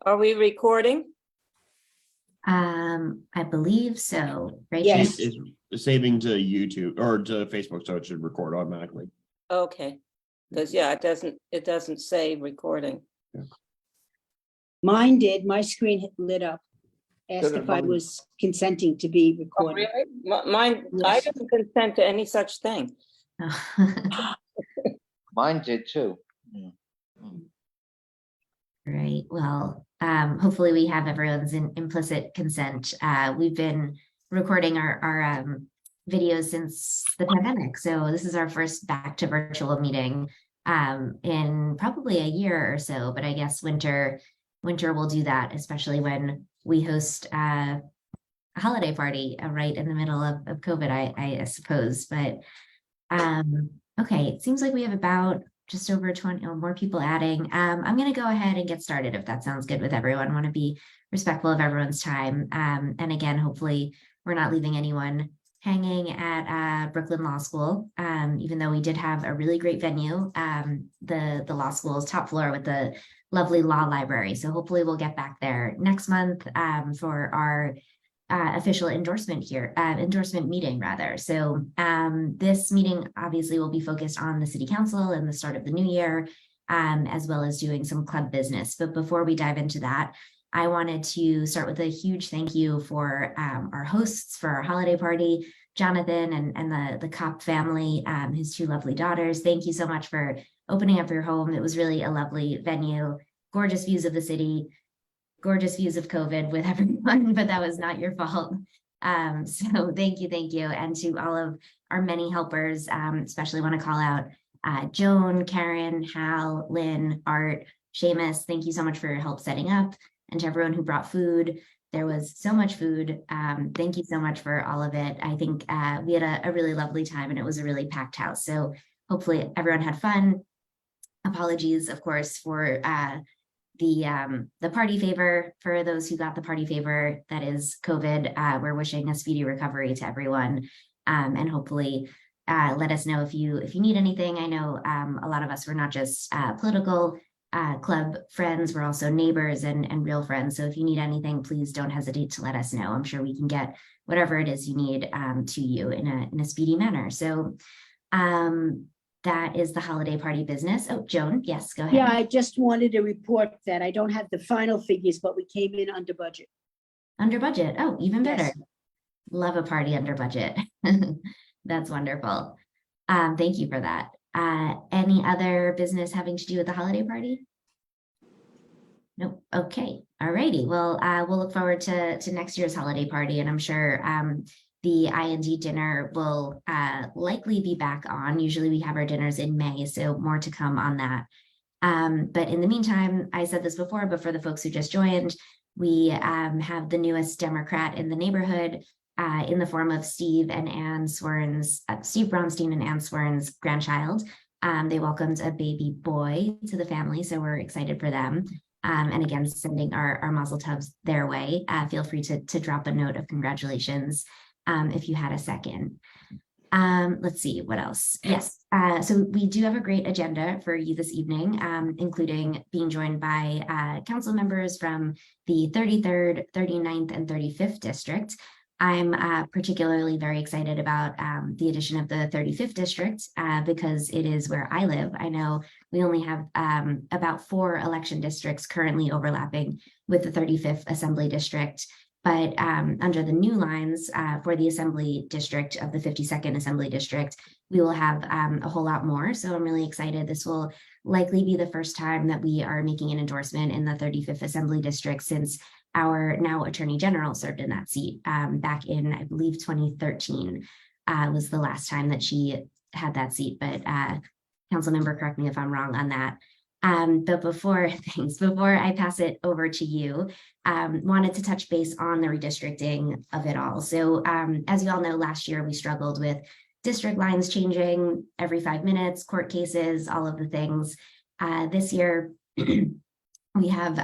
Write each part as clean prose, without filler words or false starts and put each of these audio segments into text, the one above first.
Are we recording? I believe so, right? Yes. It's saving to YouTube or to Facebook, so it should record automatically. Okay, because yeah, it doesn't say recording. Mine did. My screen lit up. Asked Did it if I mine? was consenting to be Oh, recorded. really? Mine, I Yes. didn't consent to any such thing. Mine did too. Right. Well, hopefully we have everyone's implicit consent. We've been recording our videos since the pandemic. So this is our first back to virtual meeting in probably a year or so, but I guess winter will do that, especially when we host a holiday party right in the middle of COVID, I suppose. But okay, it seems like we have about just over 20 or more people adding. I'm going to go ahead and get started if that sounds good with everyone. I want to be respectful of everyone's time. And again, hopefully we're not leaving anyone hanging at Brooklyn Law School, even though we did have a really great venue, the law school's top floor with the lovely law library. So hopefully we'll get back there next month for our official endorsement meeting rather. So this meeting obviously will be focused on the city council and the start of the new year, as well as doing some club business. But before we dive into that, I wanted to start with a huge thank you for our hosts for our holiday party, Jonathan and the Kopp family, his two lovely daughters. Thank you so much for opening up your home. It was really a lovely venue, gorgeous views of the city, gorgeous views of COVID with everyone, but that was not your fault. So thank you. And to all of our many helpers, especially want to call out Joan, Karen, Hal, Lynn, Art, Seamus. Thank you so much for your help setting up, and to everyone who brought food. There was so much food. Thank you so much for all of it. I think we had a really lovely time and it was a really packed house. So hopefully everyone had fun. Apologies, of course, for the party favor. For those who got the party favor, that is COVID. We're wishing a speedy recovery to everyone, and hopefully let us know if you need anything. I know a lot of us were not just political club friends, we're also neighbors and real friends. So if you need anything, please don't hesitate to let us know. I'm sure we can get whatever it is you need to you in a speedy manner. So that is the holiday party business. Oh, Joan, yes, go ahead. Yeah, I just wanted to report that I don't have the final figures, but we came in under budget. Under budget. Oh, even better. Yes. Love a party under budget. That's wonderful. Thank you for that. Any other business having to do with the holiday party? Nope. Okay. All righty. Well, we'll look forward to next year's holiday party, and I'm sure the IND dinner will likely be back on. Usually we have our dinners in May, so more to come on that. But in the meantime, I said this before, but for the folks who just joined, we have the newest Democrat in the neighborhood in the form of Steve Bronstein and Ann Swern's grandchild. They welcomed a baby boy to the family, so we're excited for them. And again, sending our mazel tovs their way. Feel free to drop a note of congratulations if you had a second. Let's see what else. Yes, so we do have a great agenda for you this evening, including being joined by council members from the 33rd, 39th, and 35th district. I'm particularly very excited about the addition of the 35th district because it is where I live. I know we only have about 4 election districts currently overlapping with the 35th Assembly District. But under the new lines for the Assembly District of the 52nd Assembly District, we will have a whole lot more. So I'm really excited. This will likely be the first time that we are making an endorsement in the 35th Assembly District since our now Attorney General served in that seat back in, I believe, 2013 was the last time that she had that seat. But council member, correct me if I'm wrong on that. But before I pass it over to you, wanted to touch base on the redistricting of it all. So as you all know, last year we struggled with district lines changing every 5 minutes, court cases, all of the things. This year, we have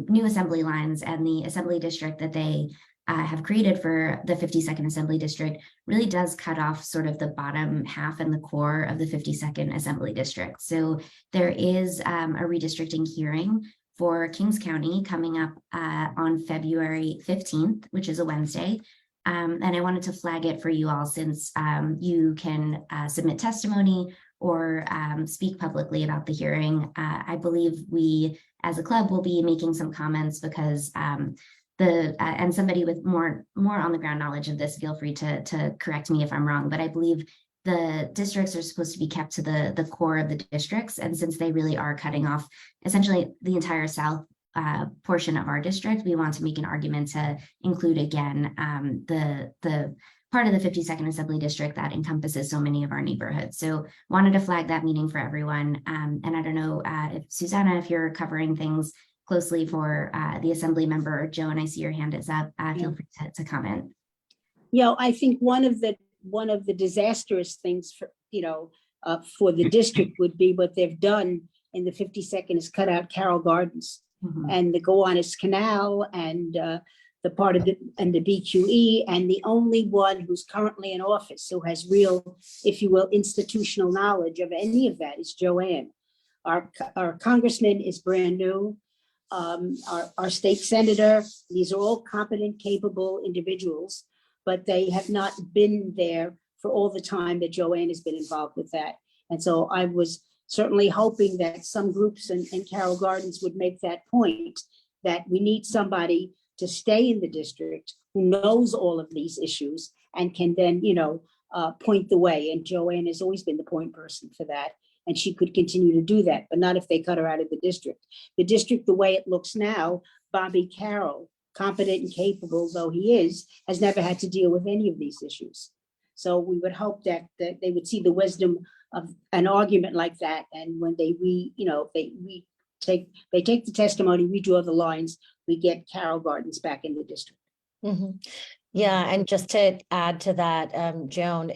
new assembly lines, and the assembly district that they have created for the 52nd Assembly District really does cut off sort of the bottom half and the core of the 52nd Assembly District. So there is a redistricting hearing for Kings County coming up on February 15th, which is a Wednesday. And I wanted to flag it for you all since you can submit testimony or speak publicly about the hearing. I believe we, as a club, will be making some comments because and somebody with more on the ground knowledge of this, feel free to correct me if I'm wrong, but I believe the districts are supposed to be kept to the core of the districts. And since they really are cutting off essentially the entire south portion of our district, we want to make an argument to include again the part of the 52nd Assembly District that encompasses so many of our neighborhoods. So wanted to flag that meeting for everyone. And I don't know if Susanna, if you're covering things closely for the Assembly member, Joan, I see your hand is up. Feel free to comment. I think one of the disastrous things for, for the district would be what they've done in the 52nd is cut out Carroll Gardens and the Gowanus Canal and the part of the BQE, and the only one who's currently in office who has real, if you will, institutional knowledge of any of that is Joanne. Our congressman is brand new. Our state senator, these are all competent, capable individuals, but they have not been there for all the time that Joanne has been involved with that. And so I was certainly hoping that some groups in Carroll Gardens would make that point, that we need somebody to stay in the district who knows all of these issues and can then, point the way. And Joanne has always been the point person for that. And she could continue to do that, but not if they cut her out of the district. The district, the way it looks now, Bobby Carroll, competent and capable though he is, has never had to deal with any of these issues. So we would hope that they would see the wisdom of an argument like that. And when they take the testimony, redraw the lines, we get Carroll Gardens back in the district. Yeah, and just to add to that, Joan,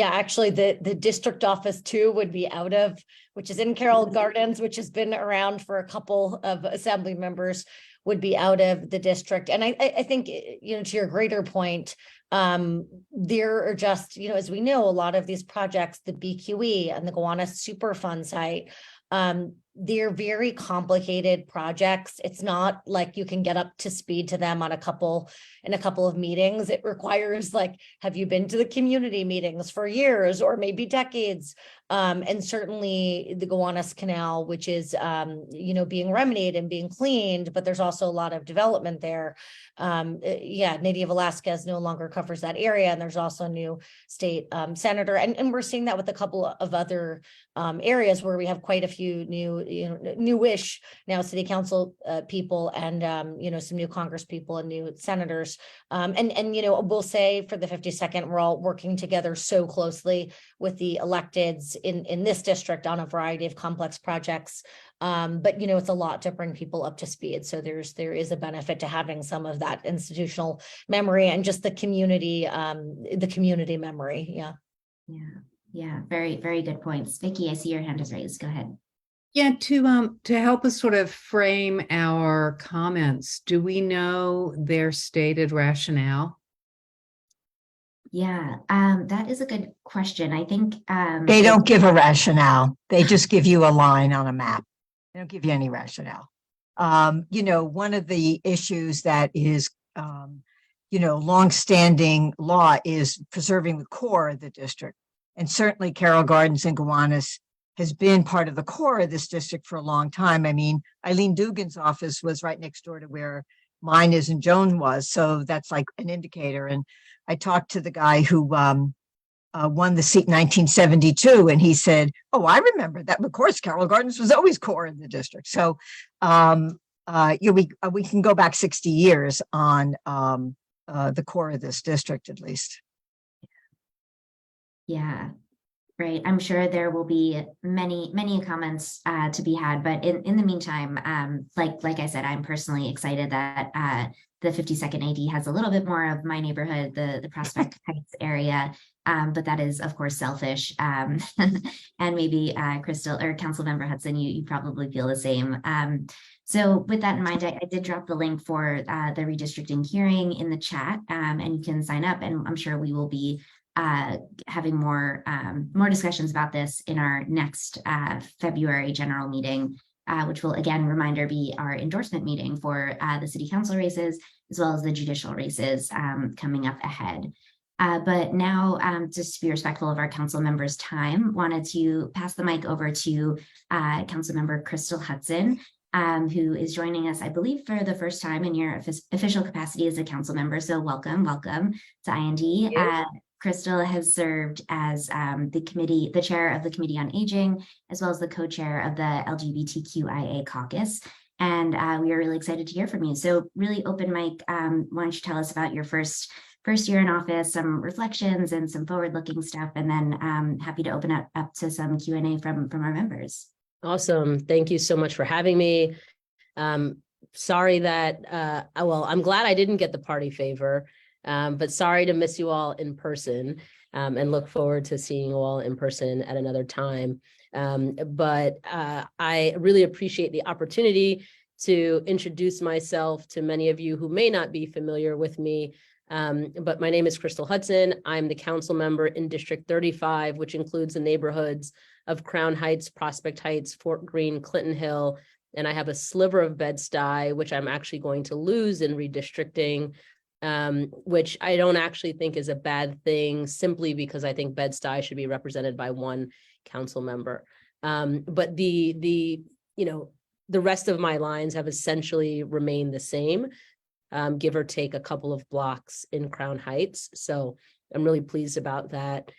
actually the district office too would be out of, which is in Carroll Gardens, which has been around for a couple of Assembly members, would be out of the district. And I think, to your greater point, there are just, as we know, a lot of these projects, the BQE and the Gowanus Superfund site, they're very complicated projects. It's not like you can get up to speed to them in a couple of meetings. It requires have you been to the community meetings for years or maybe decades? And certainly the Gowanus Canal, which is, being remedied and being cleaned, but there's also a lot of development there. Nydia Velasquez no longer covers that area. And there's also a new state senator. And we're seeing that with a couple of other areas where we have quite a few newish now city council people and, some new Congress people and new senators. And we'll say for the 52nd, we're all working together so closely with the electeds in this district on a variety of complex projects. But it's a lot to bring people up to speed. So there is a benefit to having some of that institutional memory and just the community memory. Yeah. Very, very good points. Vicki, I see your hand is raised. Go ahead. Yeah, to help us sort of frame our comments, do we know their stated rationale? Yeah, that is a good question. I think they don't give a rationale. They just give you a line on a map. They don't give you any rationale. One of the issues that is, longstanding law is preserving the core of the district. And certainly Carroll Gardens and Gowanus has been part of the core of this district for a long time. I mean, Eileen Dugan's office was right next door to where mine is and Joan was. So that's like an indicator. And I talked to the guy who won the seat in 1972, and he said, "Oh, I remember that. Of course, Carroll Gardens was always core of the district." So, we can go back 60 years on the core of this district, at least. Yeah, right. I'm sure there will be many comments to be had, but in the meantime, like I said, I'm personally excited that the 52nd AD has a little bit more of my neighborhood, the Prospect Heights area, but that is of course selfish. And maybe Crystal or Councilmember Hudson, you probably feel the same. So with that in mind, I did drop the link for the redistricting hearing in the chat, and you can sign up, and I'm sure we will be having more discussions about this in our next February general meeting. which will again, reminder, be our endorsement meeting for the city council races, as well as the judicial races coming up ahead. But now, just to be respectful of our council members' time, wanted to pass the mic over to council member Crystal Hudson, who is joining us, I believe, for the first time in your official capacity as a council member. So welcome to IND. Crystal has served as the chair of the Committee on Aging, as well as the co-chair of the LGBTQIA caucus. And we are really excited to hear from you. So really open mic, why don't you tell us about your first year in office, some reflections and some forward-looking stuff, and then happy to open up to some Q&A from our members. Awesome. Thank you so much for having me. Sorry that, well, I'm glad I didn't get the party favor, but sorry to miss you all in person, and look forward to seeing you all in person at another time. But I really appreciate the opportunity to introduce myself to many of you who may not be familiar with me. But my name is Crystal Hudson. I'm the council member in District 35, which includes the neighborhoods of Crown Heights, Prospect Heights, Fort Greene, Clinton Hill, and I have a sliver of Bed-Stuy, which I'm actually going to lose in redistricting, which I don't actually think is a bad thing, simply because I think Bed-Stuy should be represented by one council member. But the rest of my lines have essentially remained the same, give or take a couple of blocks in Crown Heights. So I'm really pleased about that.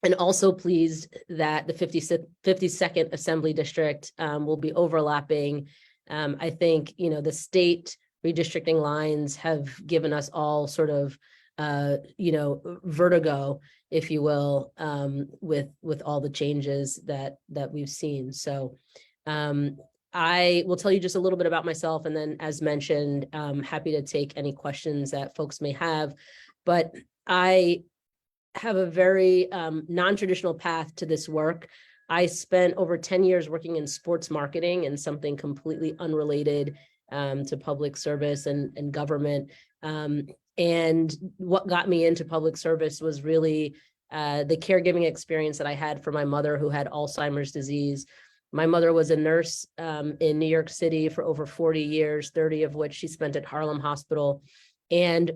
And also pleased that the 52nd Assembly District will be overlapping. I think, the state redistricting lines have given us all sort of, vertigo, if you will, with all the changes that we've seen. So I will tell you just a little bit about myself, and then, as mentioned, happy to take any questions that folks may have. But I have a very non-traditional path to this work. I spent over 10 years working in sports marketing and something completely unrelated to public service and government. And what got me into public service was really the caregiving experience that I had for my mother, who had Alzheimer's disease. My mother was a nurse in New York City for over 40 years, 30 of which she spent at Harlem Hospital. And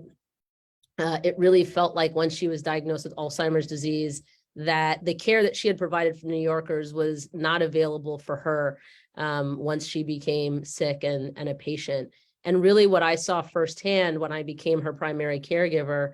it really felt like once she was diagnosed with Alzheimer's disease, that the care that she had provided for New Yorkers was not available for her once she became sick and a patient. And really what I saw firsthand when I became her primary caregiver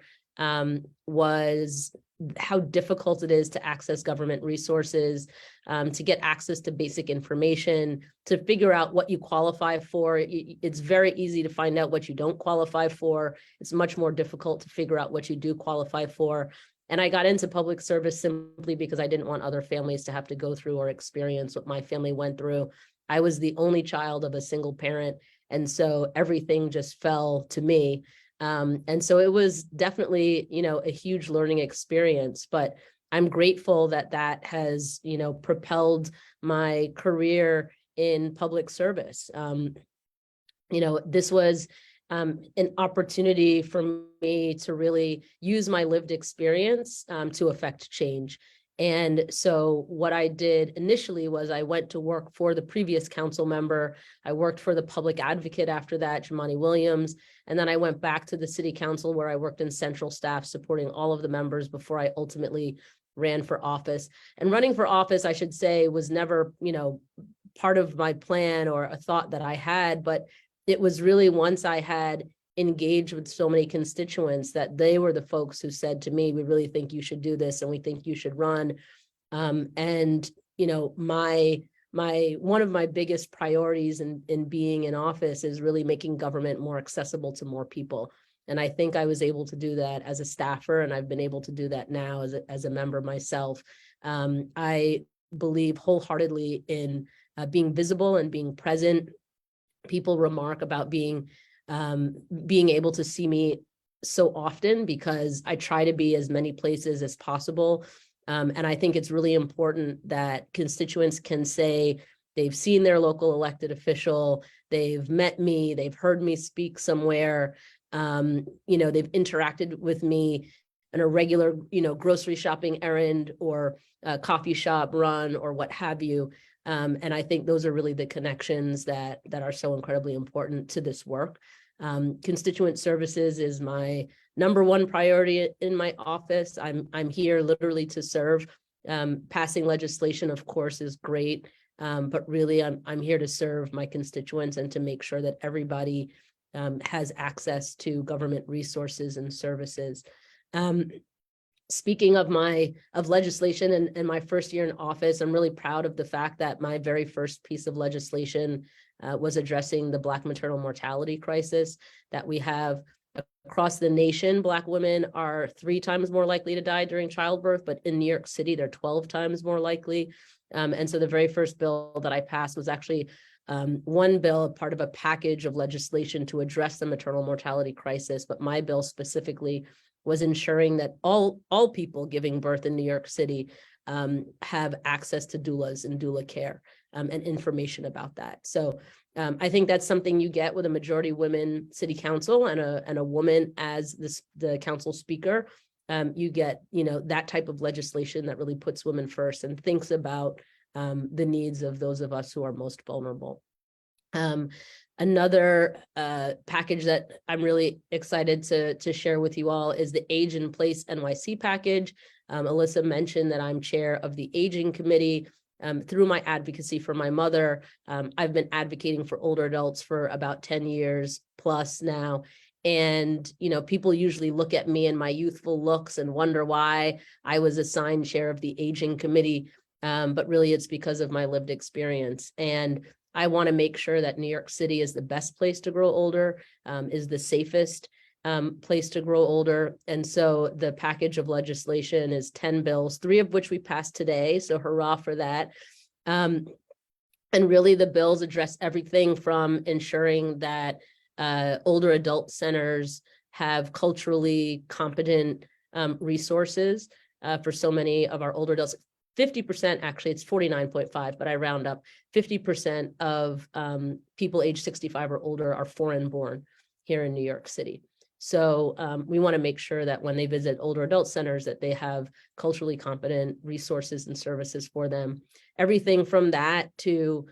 was how difficult it is to access government resources, to get access to basic information, to figure out what you qualify for. It's very easy to find out what you don't qualify for. It's much more difficult to figure out what you do qualify for. And I got into public service simply because I didn't want other families to have to go through or experience what my family went through. I was the only child of a single parent, and so everything just fell to me. And so it was definitely, a huge learning experience, but I'm grateful that that has, propelled my career in public service. This was an opportunity for me to really use my lived experience to affect change. And so what I did initially was I went to work for the previous council member. I worked for the public advocate after that, Jumaane Williams. And then I went back to the city council, where I worked in central staff supporting all of the members before I ultimately ran for office. And running for office, I should say, was never, part of my plan or a thought that I had, but it was really once I had engaged with so many constituents that they were the folks who said to me, we really think you should do this and we think you should run. And one of my biggest priorities in being in office is really making government more accessible to more people. And I think I was able to do that as a staffer, and I've been able to do that now as a member myself. I believe wholeheartedly in being visible and being present. People remark about being able to see me so often because I try to be as many places as possible. And I think it's really important that constituents can say they've seen their local elected official, they've met me, they've heard me speak somewhere, they've interacted with me a regular, grocery shopping errand or a coffee shop run or what have you. And I think those are really the connections that are so incredibly important to this work. Constituent services is my number one priority in my office. I'm here literally to serve. Passing legislation, of course, is great, but really I'm here to serve my constituents and to make sure that everybody has access to government resources and services. Speaking of legislation and my first year in office, I'm really proud of the fact that my very first piece of legislation was addressing the Black maternal mortality crisis that we have across the nation. Black women are 3 times more likely to die during childbirth, but in New York City, they're 12 times more likely. And so the very first bill that I passed was actually one bill, part of a package of legislation to address the maternal mortality crisis. But my bill specifically was ensuring that all people giving birth in New York City have access to doulas and doula care and information about that. So I think that's something you get with a majority women city council and a woman as the council speaker. You get, that type of legislation that really puts women first and thinks about the needs of those of us who are most vulnerable. Another package that I'm really excited to share with you all is the Age in Place NYC package. Alyssa mentioned that I'm chair of the Aging Committee. Through my advocacy for my mother, I've been advocating for older adults for about 10 years plus now. And, people usually look at me and my youthful looks and wonder why I was assigned chair of the Aging Committee. But really it's because of my lived experience. And I want to make sure that New York City is the best place to grow older, is the safest place to grow older. And so the package of legislation is 10 bills, 3 of which we passed today. So hurrah for that. And really the bills address everything from ensuring that older adult centers have culturally competent resources for so many of our older adults. 50%, actually, it's 49.5, but I round up, 50% of people age 65 or older are foreign born here in New York City. So we want to make sure that when they visit older adult centers that they have culturally competent resources and services for them. Everything from that to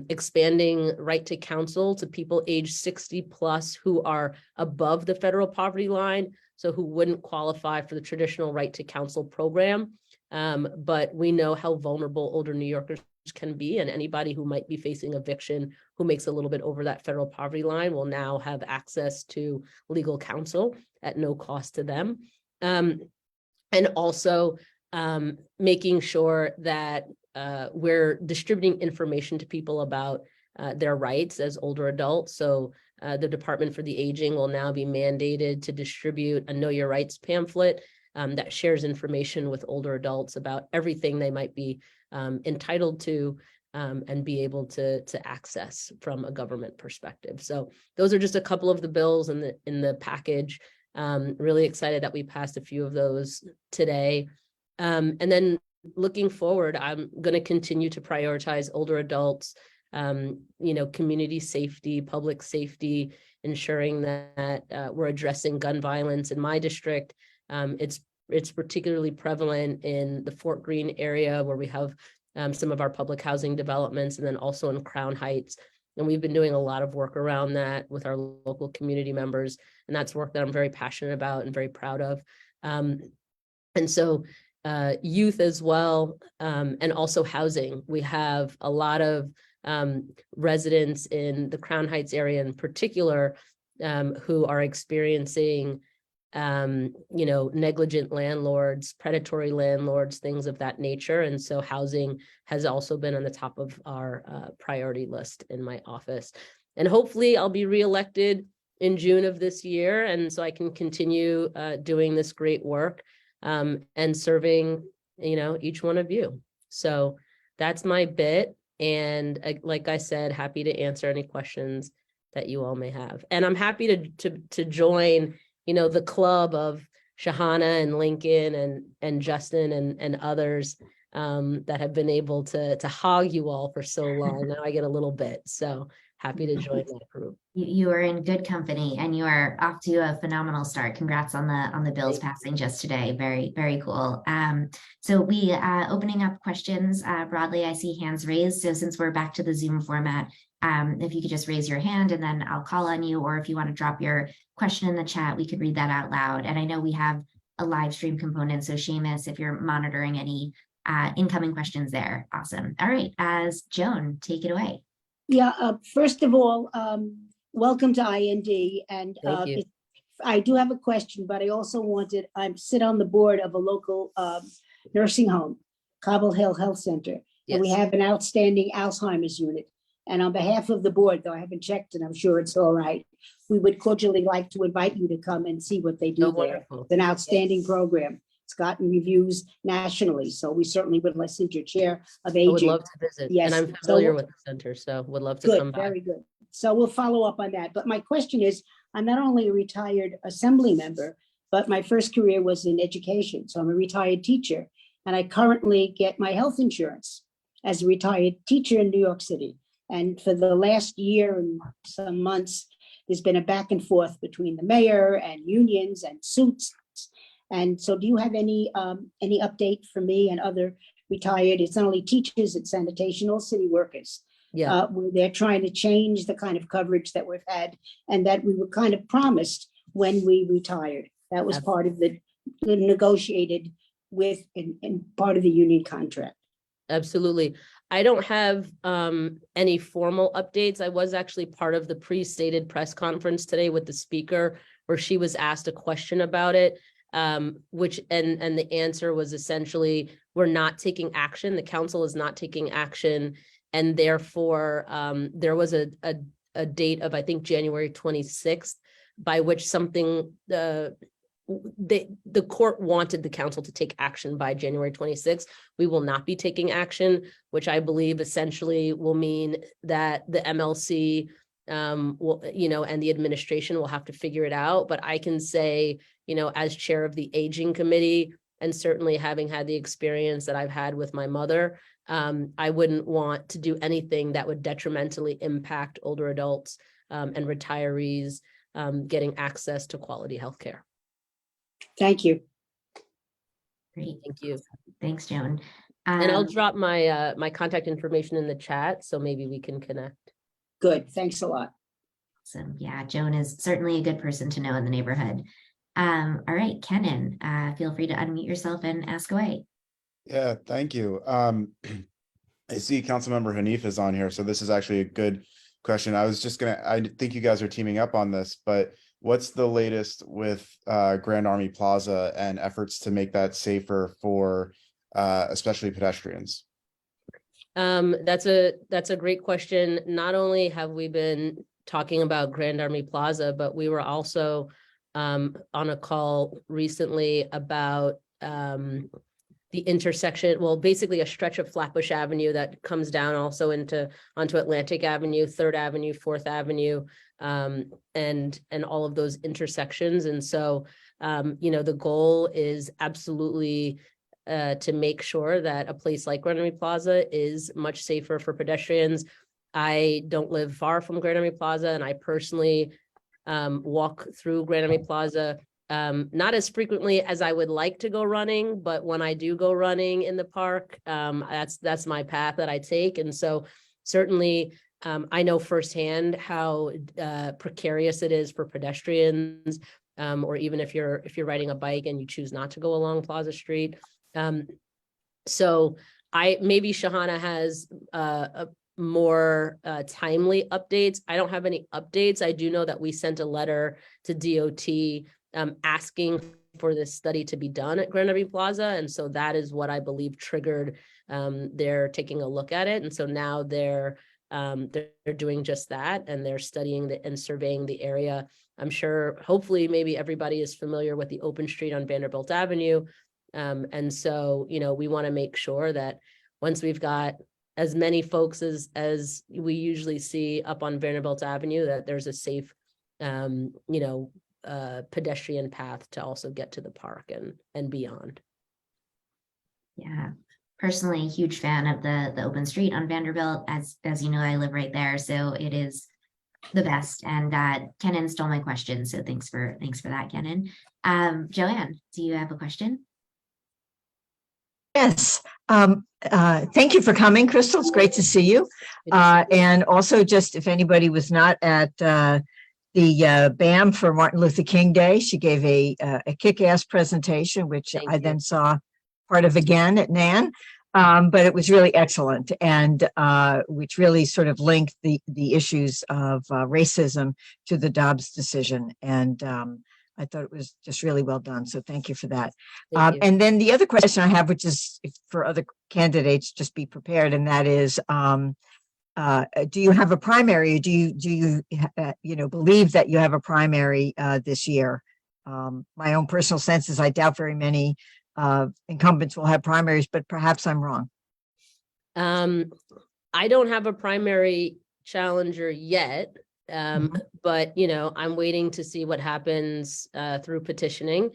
expanding right to counsel to people age 60 plus who are above the federal poverty line, so who wouldn't qualify for the traditional right to counsel program. But we know how vulnerable older New Yorkers can be, and anybody who might be facing eviction who makes a little bit over that federal poverty line will now have access to legal counsel at no cost to them. And also making sure that we're distributing information to people about their rights as older adults. So the Department for the Aging will now be mandated to distribute a Know Your Rights pamphlet that shares information with older adults about everything they might be entitled to and be able to access from a government perspective. So those are just a couple of the bills in the package. Really excited that we passed a few of those today. And then looking forward, I'm going to continue to prioritize older adults, community safety, public safety, ensuring that we're addressing gun violence in my district. It's particularly prevalent in the Fort Greene area where we have some of our public housing developments, and then also in Crown Heights. And we've been doing a lot of work around that with our local community members. And that's work that I'm very passionate about and very proud of. And so youth as well, and also housing. We have a lot of residents in the Crown Heights area in particular who are experiencing negligent landlords, predatory landlords, things of that nature. And so housing has also been on the top of our priority list in my office. And hopefully I'll be reelected in June of this year. And so I can continue doing this great work and serving, each one of you. So that's my bit. And like I said, happy to answer any questions that you all may have. And I'm happy to join the club of Shahana and Lincoln and Justin and others that have been able to hog you all for so long. Now I get a little bit. So happy to join that group. You are in good company and you are off to a phenomenal start. Congrats on the bills passing just today. Very, very cool. So we opening up questions broadly. I see hands raised. So since we're back to the Zoom format, if you could just raise your hand and then I'll call on you, or if you want to drop your question in the chat, we could read that out loud. And I know we have a live stream component. So Seamus, if you're monitoring any incoming questions there, awesome. All right, as Joan, take it away. Yeah, first of all, welcome to IND. And Thank you. I do have a question, but I also wanted, I sit on the board of a local nursing home, Cobble Hill Health Center. And we Yes. have an outstanding Alzheimer's unit. And on behalf of the board, though I haven't checked and I'm sure it's all right, we would cordially like to invite you to come and see what they do Oh, there. wonderful. It's an outstanding program. It's gotten reviews nationally, so we certainly would listen to your chair of I would aging. love to visit. Yes, And I'm so familiar we'll- with the center, so would love to come Good, back. very good. So we'll follow up on that. But my question is, I'm not only a retired assembly member, but my first career was in education. So I'm a retired teacher and I currently get my health insurance as a retired teacher in New York City. And for the last year and some months, there's been a back and forth between the mayor and unions and suits. And so do you have any update for me and other retired, it's not only teachers, it's sanitation, all city workers, Yeah, where they're trying to change the kind of coverage that we've had and that we were kind of promised when we retired. That was part of the negotiated with and part of the union contract. absolutely. I don't have any formal updates. I was actually part of the pre-stated press conference today with the speaker where she was asked a question about it, which and the answer was essentially, we're not taking action. The council is not taking action. And therefore, there was a date of, I think, January 26th, by which something, the court wanted the council to take action by January 26th. We will not be taking action, which I believe essentially will mean that the MLC will, and the administration will have to figure it out. But I can say, as chair of the aging committee, and certainly having had the experience that I've had with my mother, I wouldn't want to do anything that would detrimentally impact older adults and retirees getting access to quality healthcare. Thank you. Great, Thank you. thanks, Joan. And I'll drop my my contact information in the chat, so maybe we can connect. Good, thanks a lot. Awesome. Yeah, Joan is certainly a good person to know in the neighborhood. All right, Kenan, feel free to unmute yourself and ask away. Yeah, thank you. I see Councilmember Hanif is on here, so this is actually a good question. I think you guys are teaming up on this, but what's the latest with Grand Army Plaza and efforts to make that safer for especially pedestrians? That's a great question. Not only have we been talking about Grand Army Plaza, but we were also on a call recently about the intersection, well, basically a stretch of Flatbush Avenue that comes down also onto Atlantic Avenue, 3rd Avenue, 4th Avenue, and all of those intersections. And so, the goal is absolutely to make sure that a place like Grand Army Plaza is much safer for pedestrians. I don't live far from Grand Army Plaza, and I personally walk through Grand Army Plaza not as frequently as I would like to go running, but when I do go running in the park, that's my path that I take. And so certainly I know firsthand how precarious it is for pedestrians, or even if you're riding a bike and you choose not to go along Plaza Street. So maybe Shahana has a more timely updates. I don't have any updates. I do know that we sent a letter to DOT asking for this study to be done at Grand Army Plaza. And so that is what I believe triggered their taking a look at it. And so now they're doing just that, and they're studying and surveying the area. I'm sure, hopefully, maybe everybody is familiar with the open street on Vanderbilt Avenue. And so, we want to make sure that once we've got as many folks as we usually see up on Vanderbilt Avenue, that there's a safe, pedestrian path to also get to the park and beyond. Yeah, personally, huge fan of the open street on Vanderbilt. As you know, I live right there, so it is the best. And Kenan stole my question, so thanks for that, Kenan. Joanne, do you have a question? Yes. Thank you for coming, Crystal. It's great to see you. And also, just if anybody was not at the BAM for Martin Luther King Day, she gave a kick-ass presentation, which Thank I you. then saw part of again at NAN. But it was really excellent, and which really sort of linked the issues of racism to the Dobbs decision. And I thought it was just really well done. So thank you for that. Thank you. And then the other question I have, which is for other candidates, just be prepared, and that is, do you have a primary? Do you believe that you have a primary this year? My own personal sense is I doubt very many incumbents will have primaries, but perhaps I'm wrong. I don't have a primary challenger yet. But I'm waiting to see what happens through petitioning.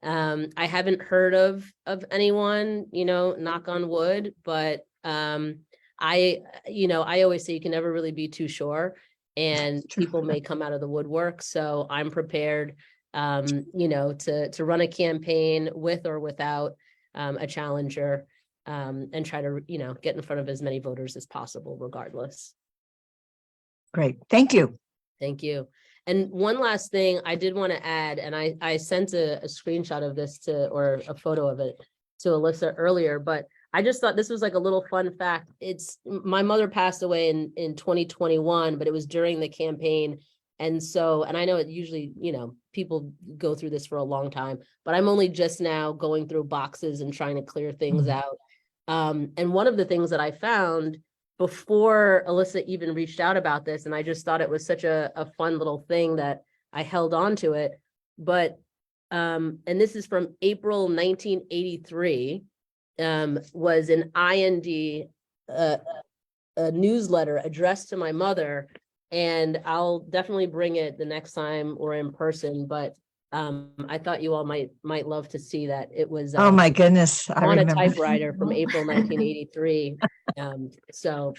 I haven't heard of anyone, knock on wood, but I always say you can never really be too sure, and people may come out of the woodwork. So I'm prepared, to run a campaign with or without a challenger, and try to, get in front of as many voters as possible, regardless. Great. Thank you. Thank you. And one last thing I did want to add, and I sent a screenshot of this or a photo of it to Alyssa earlier, but I just thought this was like a little fun fact. My mother passed away in 2021, but it was during the campaign. And I know it usually, people go through this for a long time, but I'm only just now going through boxes and trying to clear things out. And one of the things that I found before Alyssa even reached out about this, and I just thought it was such a fun little thing that I held on to it. But, and this is from April 1983, was an IND, a newsletter addressed to my mother, and I'll definitely bring it the next time we're in person, but I thought you all might love to see that. It was Oh my goodness. I on a remember. typewriter from April 1983. So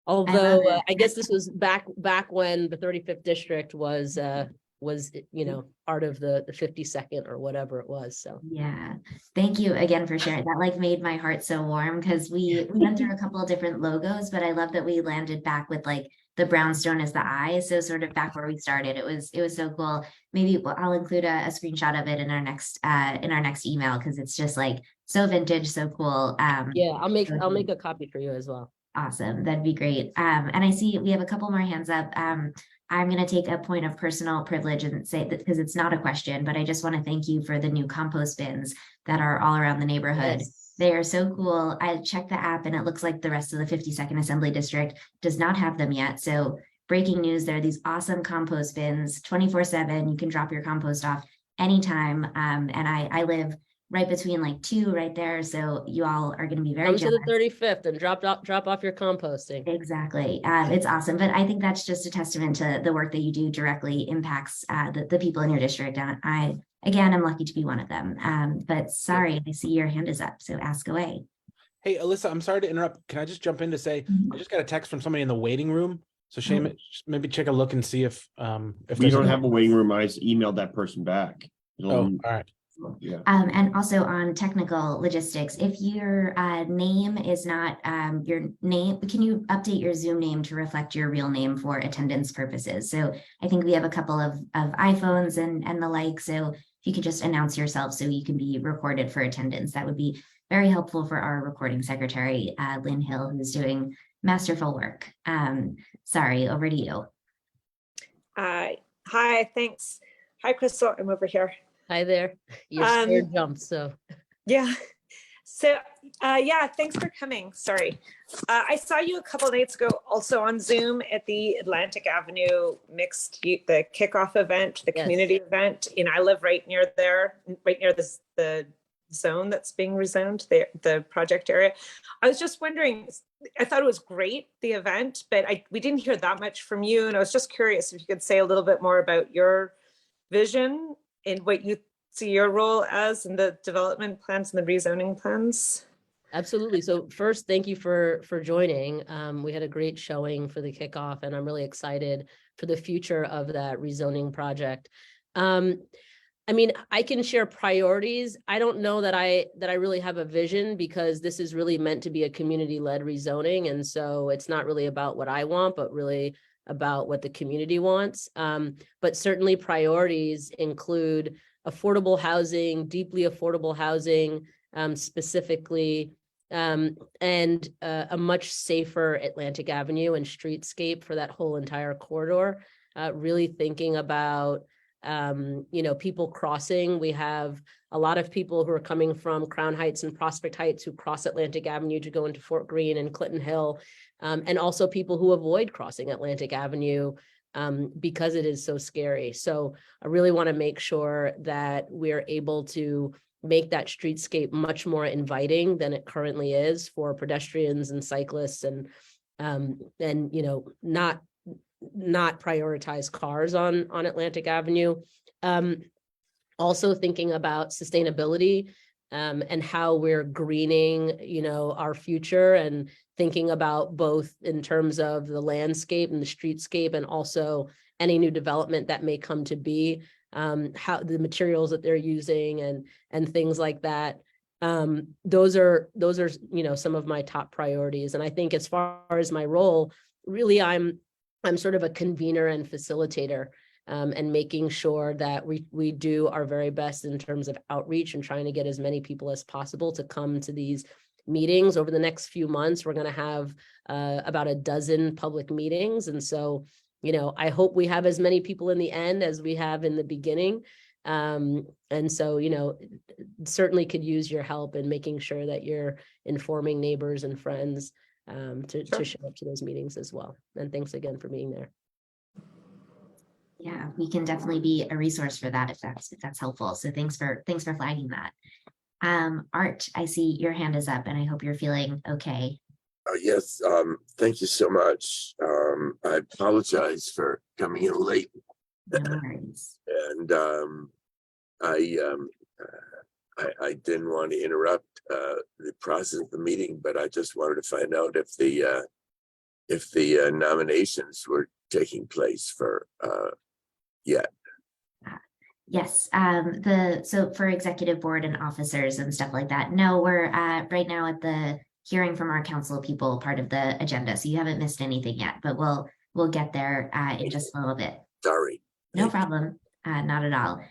although I guess this was back when the 35th district was part of the 52nd or whatever it was. So Yeah, thank you again for sharing. That like made my heart so warm, because we went through a couple of different logos, but I love that we landed back with like the brownstone as the eye. So sort of back where we started. It was so cool. Maybe I'll include a screenshot of it in our next email, because it's just like so vintage, so cool. yeah, I'll make a copy for you as well. Awesome, that'd be great. And I see we have a couple more hands up. I'm going to take a point of personal privilege and say that, because it's not a question, but I just want to thank you for the new compost bins that are all around the neighborhood. Yes. They are so cool. I checked the app and it looks like the rest of the 52nd Assembly District does not have them yet. So breaking news, there are these awesome compost bins 24/7. You can drop your compost off anytime. And I live right between like two right there. So you all are going to be very Come to generous. the 35th and drop off your composting. Exactly. It's awesome. But I think that's just a testament to the work that you do directly impacts the people in your district. And I'm lucky to be one of them. But sorry, I see your hand is up. So ask away. Hey, Alyssa, I'm sorry to interrupt. Can I just jump in to say, I just got a text from somebody in the waiting room. So Shane, maybe check a look and see if we don't have a waiting room. I just emailed that person back. All right. Yeah. And also on technical logistics, if your name is not your name, can you update your Zoom name to reflect your real name for attendance purposes? So I think we have a couple of iPhones and the like. So if you could just announce yourself so you can be recorded for attendance, that would be very helpful for our recording secretary, Lynn Hill, who's doing masterful work. Sorry, over to you. Hi, thanks. Hi, Crystal, I'm over here. Hi there. You're scared jumped, so. Yeah. So, thanks for coming. Sorry. I saw you a couple of nights ago also on Zoom at the Atlantic Avenue the kickoff event, the community event. And I live right near there, right near the zone that's being rezoned, the project area. I was just wondering, I thought it was great, the event, but we didn't hear that much from you. And I was just curious if you could say a little bit more about your vision and what you see your role as in the development plans and the rezoning plans. Absolutely. So first, thank you for joining. We had a great showing for the kickoff, and I'm really excited for the future of that rezoning project. I mean, I can share priorities. I don't know that I really have a vision, because this is really meant to be a community-led rezoning, and so it's not really about what I want, but really about what the community wants. But certainly priorities include affordable housing, deeply affordable housing, specifically, and a much safer Atlantic Avenue and streetscape for that whole entire corridor. Really thinking about people crossing. We have a lot of people who are coming from Crown Heights and Prospect Heights who cross Atlantic Avenue to go into Fort Greene and Clinton Hill, and also people who avoid crossing Atlantic Avenue because it is so scary. So I really want to make sure that we're able to make that streetscape much more inviting than it currently is for pedestrians and cyclists, and not prioritize cars on Atlantic Avenue. Also thinking about sustainability and how we're greening, our future, and thinking about both in terms of the landscape and the streetscape, and also any new development that may come to be, how the materials that they're using and things like that. Those are some of my top priorities. And I think as far as my role, really I'm sort of a convener and facilitator, and making sure that we do our very best in terms of outreach and trying to get as many people as possible to come to these meetings. Over the next few months, we're going to have about a dozen public meetings. And so, I hope we have as many people in the end as we have in the beginning. And so, certainly could use your help in making sure that you're informing neighbors and friends to show up to those meetings as well. And thanks again for being there. Yeah, we can definitely be a resource for that if that's helpful. So thanks for flagging that. Art, I see your hand is up, and I hope you're feeling okay. Yes, thank you so much. I apologize for coming in late. No worries. And I didn't want to interrupt the process of the meeting, but I just wanted to find out if the nominations were taking place for yet. Yes, so for executive board and officers and stuff like that. No, we're right now at the hearing from our council people part of the agenda, so you haven't missed anything yet, but we'll get there in just a little bit. Sorry. No problem, not at all.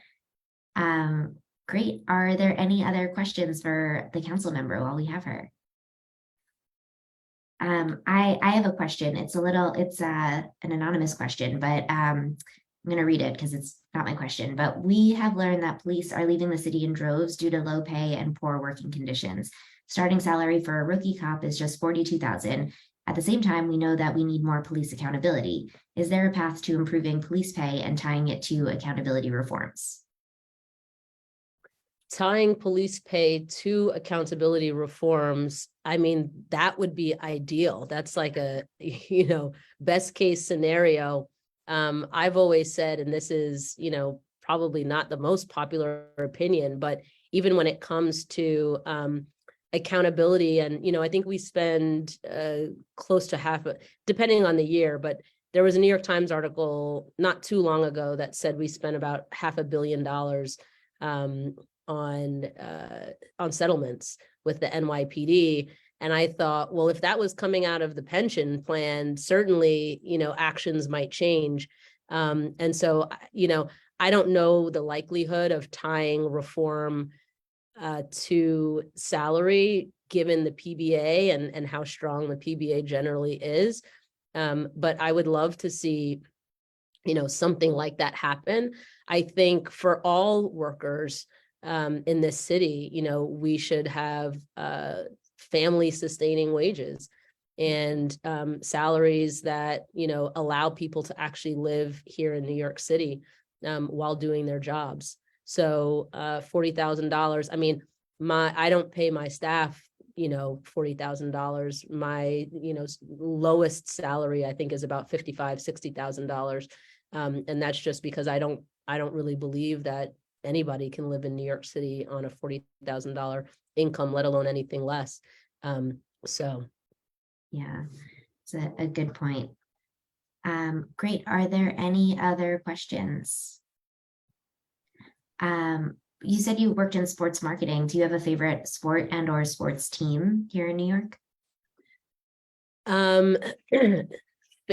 Great. Are there any other questions for the council member while we have her? I have a question. It's an anonymous question, but I'm going to read it because it's not my question. But we have learned that police are leaving the city in droves due to low pay and poor working conditions. Starting salary for a rookie cop is just $42,000. At the same time, we know that we need more police accountability. Is there a path to improving police pay and tying it to accountability reforms? Tying police pay to accountability reforms, I mean, that would be ideal. That's like a, best case scenario. I've always said, and this is, probably not the most popular opinion, but even when it comes to accountability, and, I think we spend close to half, depending on the year, but there was a New York Times article not too long ago that said we spent about $500 million on settlements with the NYPD. And I thought, well, if that was coming out of the pension plan, certainly, actions might change. And so, I don't know the likelihood of tying reform to salary, given the PBA and how strong the PBA generally is. But I would love to see, something like that happen. I think for all workers in this city, we should have family sustaining wages and salaries that, allow people to actually live here in New York City while doing their jobs. So $40,000, I mean, I don't pay my staff, $40,000. My, lowest salary, I think, is about $55,000, $60,000. And that's just because I don't really believe that anybody can live in New York City on a $40,000 income, let alone anything less. So Yeah, it's a good point. Great. Are there any other questions? You said you worked in sports marketing. Do you have a favorite sport and or sports team here in New York?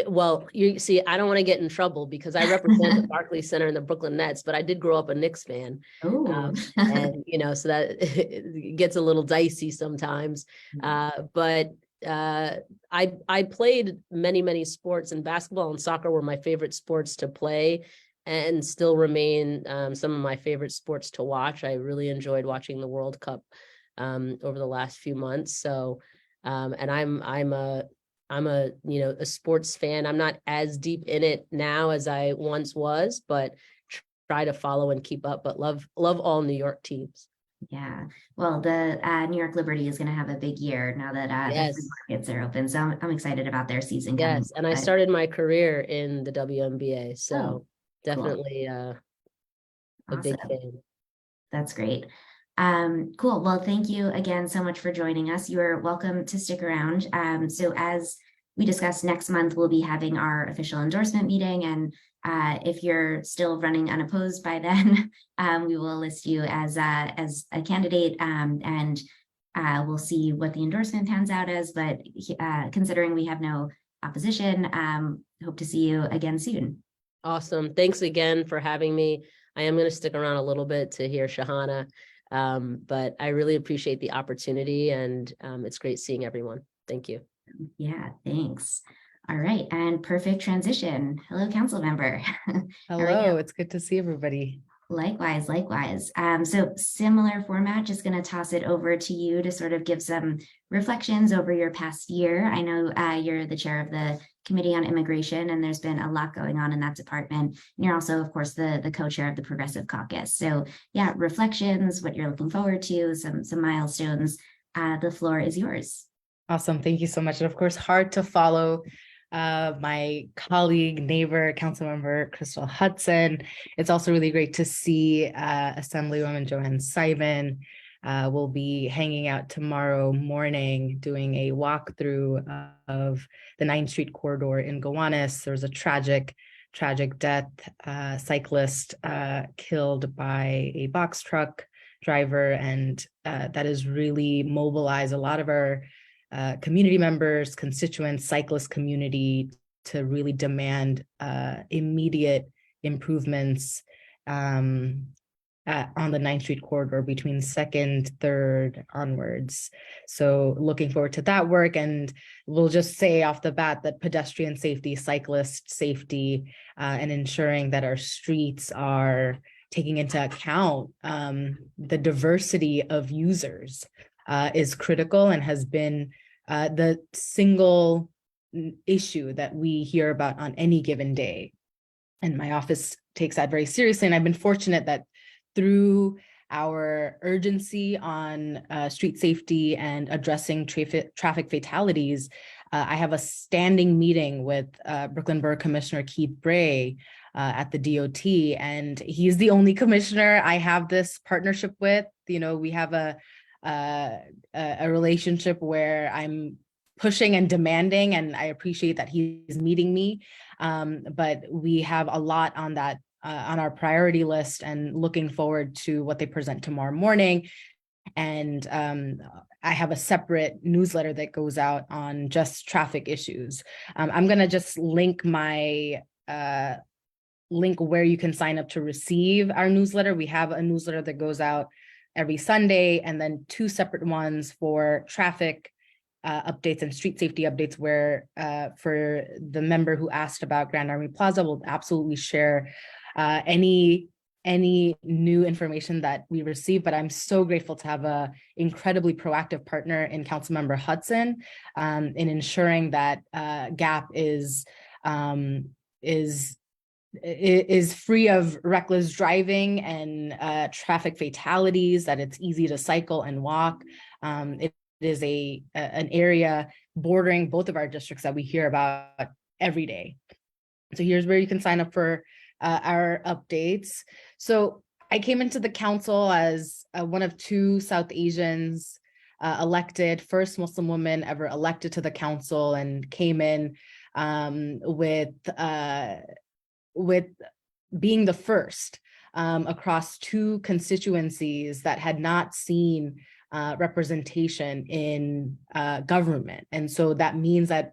well, you see, I don't want to get in trouble because I represent the Barclays Center and the Brooklyn Nets, but I did grow up a Knicks fan. Oh, And so that it gets a little dicey sometimes. But I played many sports, and basketball and soccer were my favorite sports to play, and still remain some of my favorite sports to watch. I really enjoyed watching the World Cup over the last few months. So, and I'm a a sports fan. I'm not as deep in it now as I once was, but try to follow and keep up. But love all New York teams. yeah. Well, the New York Liberty is going to have a big year now that the Yes. free markets are open. So I'm excited about their season coming. Yes, and I But- started my career in the WNBA, so cool. definitely a big Awesome. fan. That's great. Cool. Well, thank you again so much for joining us. You're welcome to stick around. So as we discussed, next month, we'll be having our official endorsement meeting. And if you're still running unopposed by then, we will list you as a candidate, and we'll see what the endorsement pans out as. But considering we have no opposition, hope to see you again soon. Awesome. Thanks again for having me. I am going to stick around a little bit to hear Shahana, but I really appreciate the opportunity, and it's great seeing everyone. Thank you. Yeah, thanks. All right, and perfect transition. Hello, council member. Hello, it's good to see everybody. Likewise. So similar format, just going to toss it over to you to sort of give some reflections over your past year. I know you're the chair of the Committee on Immigration, and there's been a lot going on in that department. And you're also, of course, the co-chair of the Progressive Caucus. So yeah, reflections, what you're looking forward to, some milestones. The floor is yours. Awesome. Thank you so much. And of course, hard to follow my colleague, neighbor, Councilmember Crystal Hudson. It's also really great to see Assemblywoman Joanne Simon. We'll be hanging out tomorrow morning doing a walkthrough of the 9th Street corridor in Gowanus. There was a tragic death, cyclist killed by a box truck driver, and that has really mobilized a lot of our community members, constituents, cyclist community to really demand immediate improvements on the 9th Street corridor between 2nd, 3rd onwards. So looking forward to that work. And we'll just say off the bat that pedestrian safety, cyclist safety, and ensuring that our streets are taking into account the diversity of users is critical, and has been the single issue that we hear about on any given day. And my office takes that very seriously. And I've been fortunate that through our urgency on street safety and addressing traffic fatalities, I have a standing meeting with Brooklyn Borough Commissioner Keith Bray at the DOT, and he's the only commissioner I have this partnership with. We have a relationship where I'm pushing and demanding, and I appreciate that he's meeting me. But we have a lot on that on our priority list, and looking forward to what they present tomorrow morning. And I have a separate newsletter that goes out on just traffic issues. I'm going to just link my link where you can sign up to receive our newsletter. We have a newsletter that goes out every Sunday, and then 2 separate ones for traffic updates and street safety updates, where for the member who asked about Grand Army Plaza, we'll absolutely share any new information that we receive. But I'm so grateful to have a incredibly proactive partner in Councilmember Hudson in ensuring that GAP is free of reckless driving and traffic fatalities, that it's easy to cycle and walk. It is an area bordering both of our districts that we hear about every day. So here's where you can sign up for our updates. So I came into the council as one of 2 South Asians elected, first Muslim woman ever elected to the council, and came in with being the first across two constituencies that had not seen representation in government. And so that means that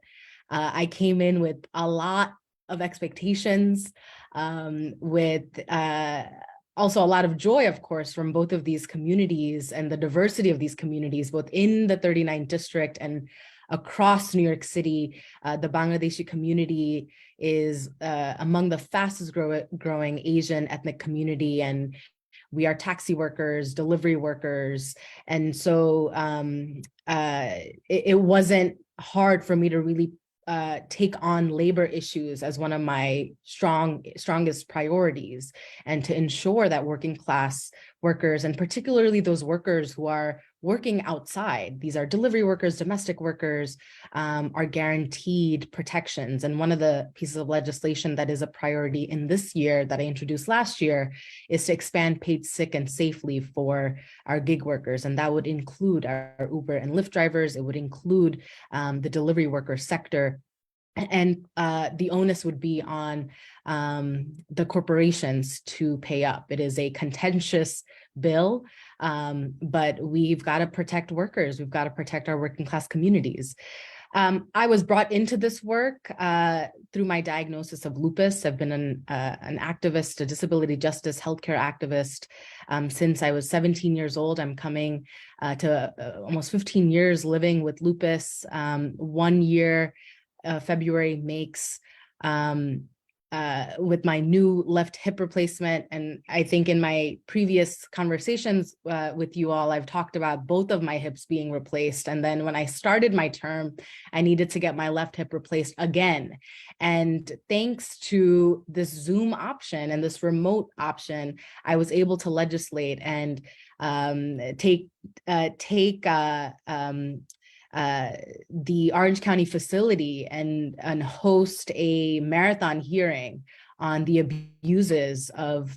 I came in with a lot of expectations, with also a lot of joy, of course, from both of these communities and the diversity of these communities, both in the 39th district and across New York City. The Bangladeshi community is among the fastest growing Asian ethnic community, and we are taxi workers, delivery workers. And so it wasn't hard for me to really take on labor issues as one of my strongest priorities, and to ensure that working class workers, and particularly those workers who are working outside, these are delivery workers, domestic workers, are guaranteed protections. And one of the pieces of legislation that is a priority in this year that I introduced last year is to expand paid sick and safe leave for our gig workers. And that would include our Uber and Lyft drivers. It would include the delivery worker sector. And the onus would be on the corporations to pay up. It is a contentious bill, but we've got to protect workers. We've got to protect our working class communities. I was brought into this work through my diagnosis of lupus. I've been an activist, a disability justice healthcare activist since I was 17 years old. I'm coming to almost 15 years living with lupus. 1 year February makes with my new left hip replacement. And I think in my previous conversations with you all, I've talked about both of my hips being replaced. And then when I started my term, I needed to get my left hip replaced again. And thanks to this Zoom option and this remote option, I was able to legislate and take the Orange County facility and host a marathon hearing on the abuses of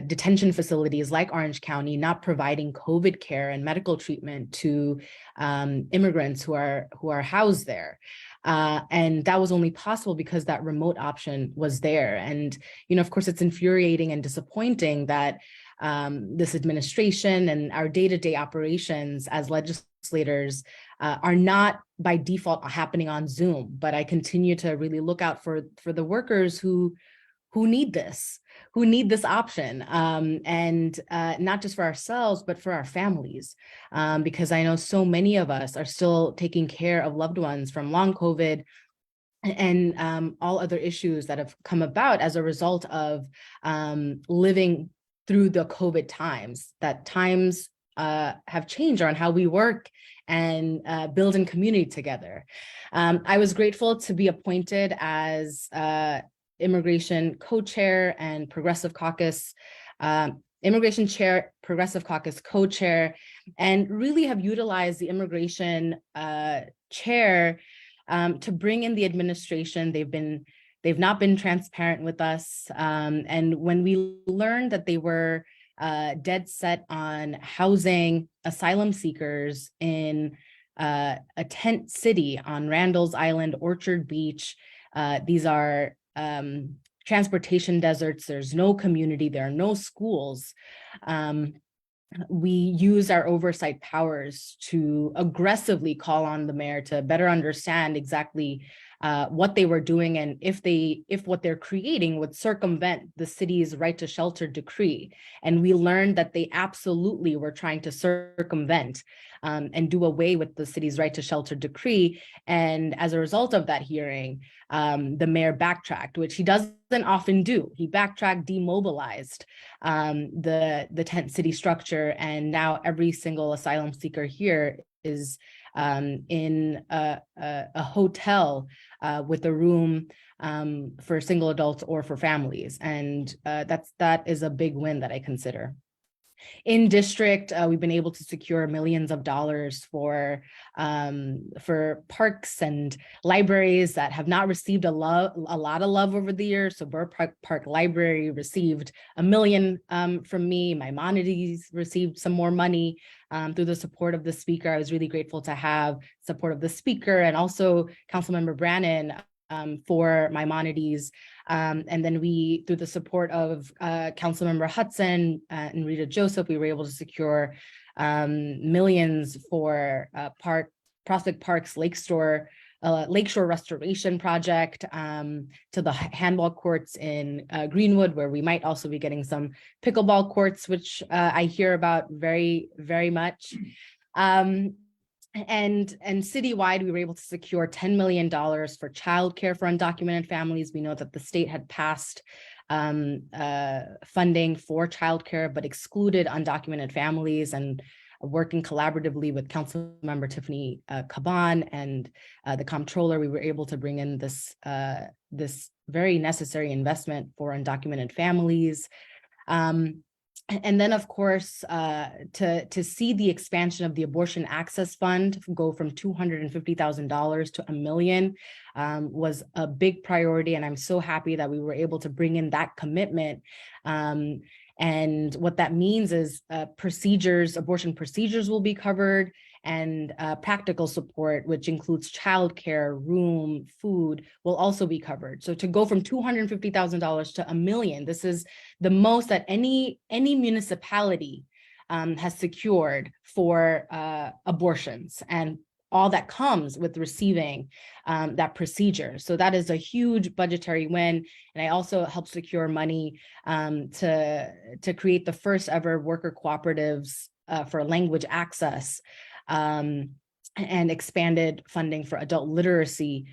detention facilities like Orange County not providing COVID care and medical treatment to immigrants who are housed there. And that was only possible because that remote option was there. And, of course, it's infuriating and disappointing that this administration and our day-to-day operations as legislators are not by default happening on Zoom. But I continue to really look out for the workers who need this option, and not just for ourselves, but for our families, because I know so many of us are still taking care of loved ones from long COVID and all other issues that have come about as a result of living through the COVID times. That times have changed around how we work and build in community together. I was grateful to be appointed as Immigration Co-Chair and Progressive Caucus, Immigration Chair, Progressive Caucus Co-Chair, and really have utilized the Immigration Chair to bring in the administration. They've not been transparent with us. And when we learned that they were dead set on housing asylum seekers in a tent city on Randall's Island, Orchard Beach, these are transportation deserts. There's no community. There are no schools. We use our oversight powers to aggressively call on the mayor to better understand exactly what they were doing and if what they're creating would circumvent the city's right to shelter decree. And we learned that they absolutely were trying to circumvent and do away with the city's right to shelter decree. And as a result of that hearing, the mayor backtracked, which he doesn't often do. He backtracked, demobilized the tent city structure, and now every single asylum seeker here is in a hotel with a room for single adults or for families. And that is a big win that I consider. In district, we've been able to secure millions of dollars for parks and libraries that have not received a lot of love over the years. So Burr Park Library received $1 million from me. Maimonides received some more money through the support of the speaker. I was really grateful to have support of the speaker and also Councilmember Brannan for Maimonides. And then we, through the support of Councilmember Hudson and Rita Joseph, we were able to secure millions for Prospect Park's Lakeshore Restoration Project, to the handball courts in Greenwood, where we might also be getting some pickleball courts, which I hear about very, very much. And citywide, we were able to secure $10 million for childcare for undocumented families. We know that the state had passed funding for childcare, but excluded undocumented families, and working collaboratively with Councilmember Tiffany Caban and the comptroller, we were able to bring in this very necessary investment for undocumented families. And then, of course, to see the expansion of the Abortion Access Fund go from $250,000 to $1 million was a big priority. And I'm so happy that we were able to bring in that commitment. And what that means is abortion procedures will be covered, and practical support, which includes childcare, room, food, will also be covered. So to go from $250,000 to $1 million, this is the most that any municipality has secured for abortions, and all that comes with receiving that procedure. So that is a huge budgetary win. And I also helped secure money to create the first ever worker cooperatives for language access, and expanded funding for adult literacy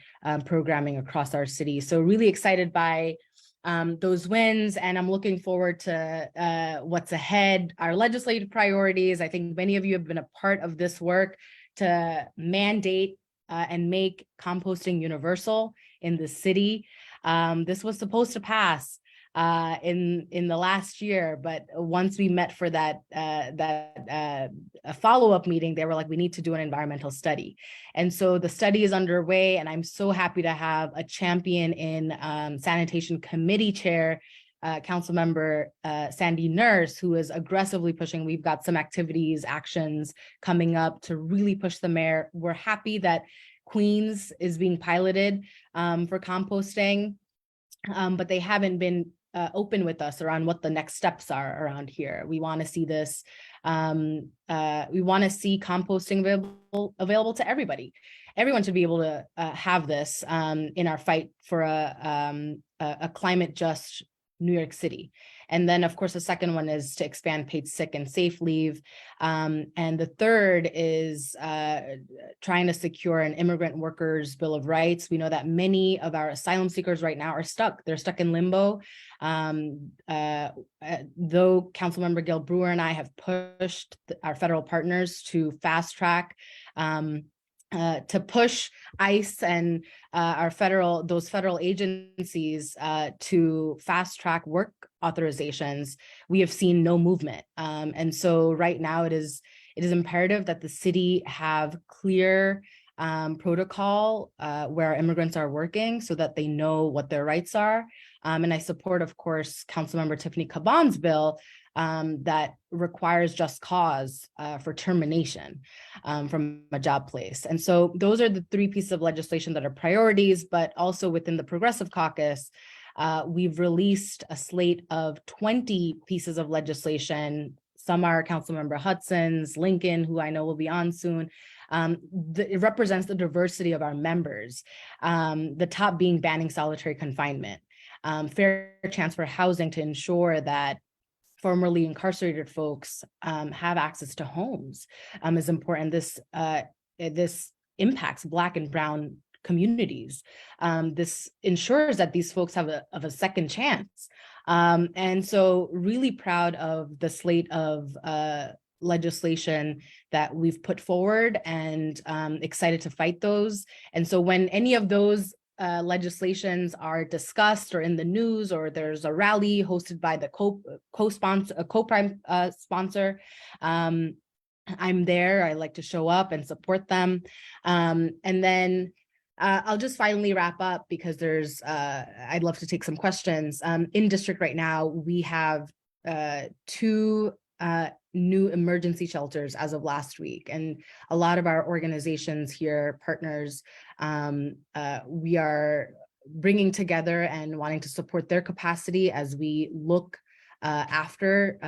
programming across our city. So really excited by those wins, and I'm looking forward to what's ahead, our legislative priorities. I think many of you have been a part of this work to mandate and make composting universal in the city. This was supposed to pass in the last year, but once we met for that follow-up meeting, they were like, we need to do an environmental study. And so the study is underway, and I'm so happy to have a champion in sanitation committee chair, Councilmember Sandy Nurse, who is aggressively pushing. We've got some activities, actions coming up to really push the mayor. We're happy that Queens is being piloted for composting, but they haven't been open with us around what the next steps are around here. We want to see this. We want to see composting available to everybody. Everyone should be able to have this in our fight for a climate just New York City. And then, of course, the second one is to expand paid sick and safe leave. And the third is trying to secure an immigrant workers' bill of rights. We know that many of our asylum seekers right now are stuck. They're stuck in limbo. Though Councilmember Gail Brewer and I have pushed our federal partners to fast track to push ICE and those federal agencies to fast track work authorizations, we have seen no movement. And so right now it is imperative that the city have clear protocol where immigrants are working so that they know what their rights are. And I support, of course, Councilmember Tiffany Caban's bill that requires just cause for termination from a job place. And so those are the three pieces of legislation that are priorities, but also within the Progressive Caucus, we've released a slate of 20 pieces of legislation. Some are Councilmember Hudson's, Lincoln, who I know will be on soon. It represents the diversity of our members, the top being banning solitary confinement, fair chance for housing to ensure that formerly incarcerated folks have access to homes is important. This impacts Black and Brown communities. This ensures that these folks have a second chance. And so really proud of the slate of legislation that we've put forward, and excited to fight those. And so when any of those legislations are discussed or in the news, or there's a rally hosted by the co-prime sponsor, I'm there. I like to show up and support them. And then I'll just finally wrap up because I'd love to take some questions. In district right now, we have 2 new emergency shelters as of last week. And a lot of our organizations here, partners, we are bringing together and wanting to support their capacity as we look after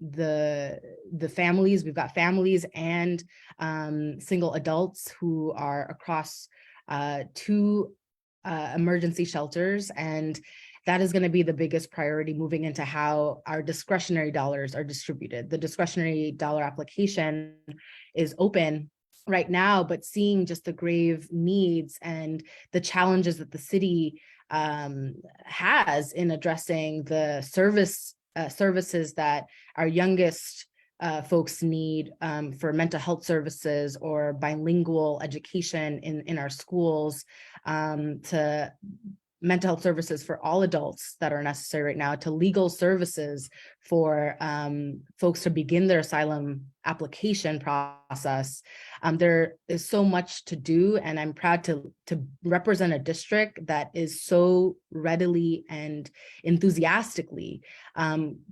the families. We've got families and single adults who are across 2 emergency shelters, and that is going to be the biggest priority moving into how our discretionary dollars are distributed. The discretionary dollar application is open right now, but seeing just the grave needs and the challenges that the city has in addressing the services that our youngest folks need for mental health services or bilingual education in our schools, to mental health services for all adults that are necessary right now, to legal services for folks to begin their asylum application process. There is so much to do, and I'm proud to represent a district that is so readily and enthusiastically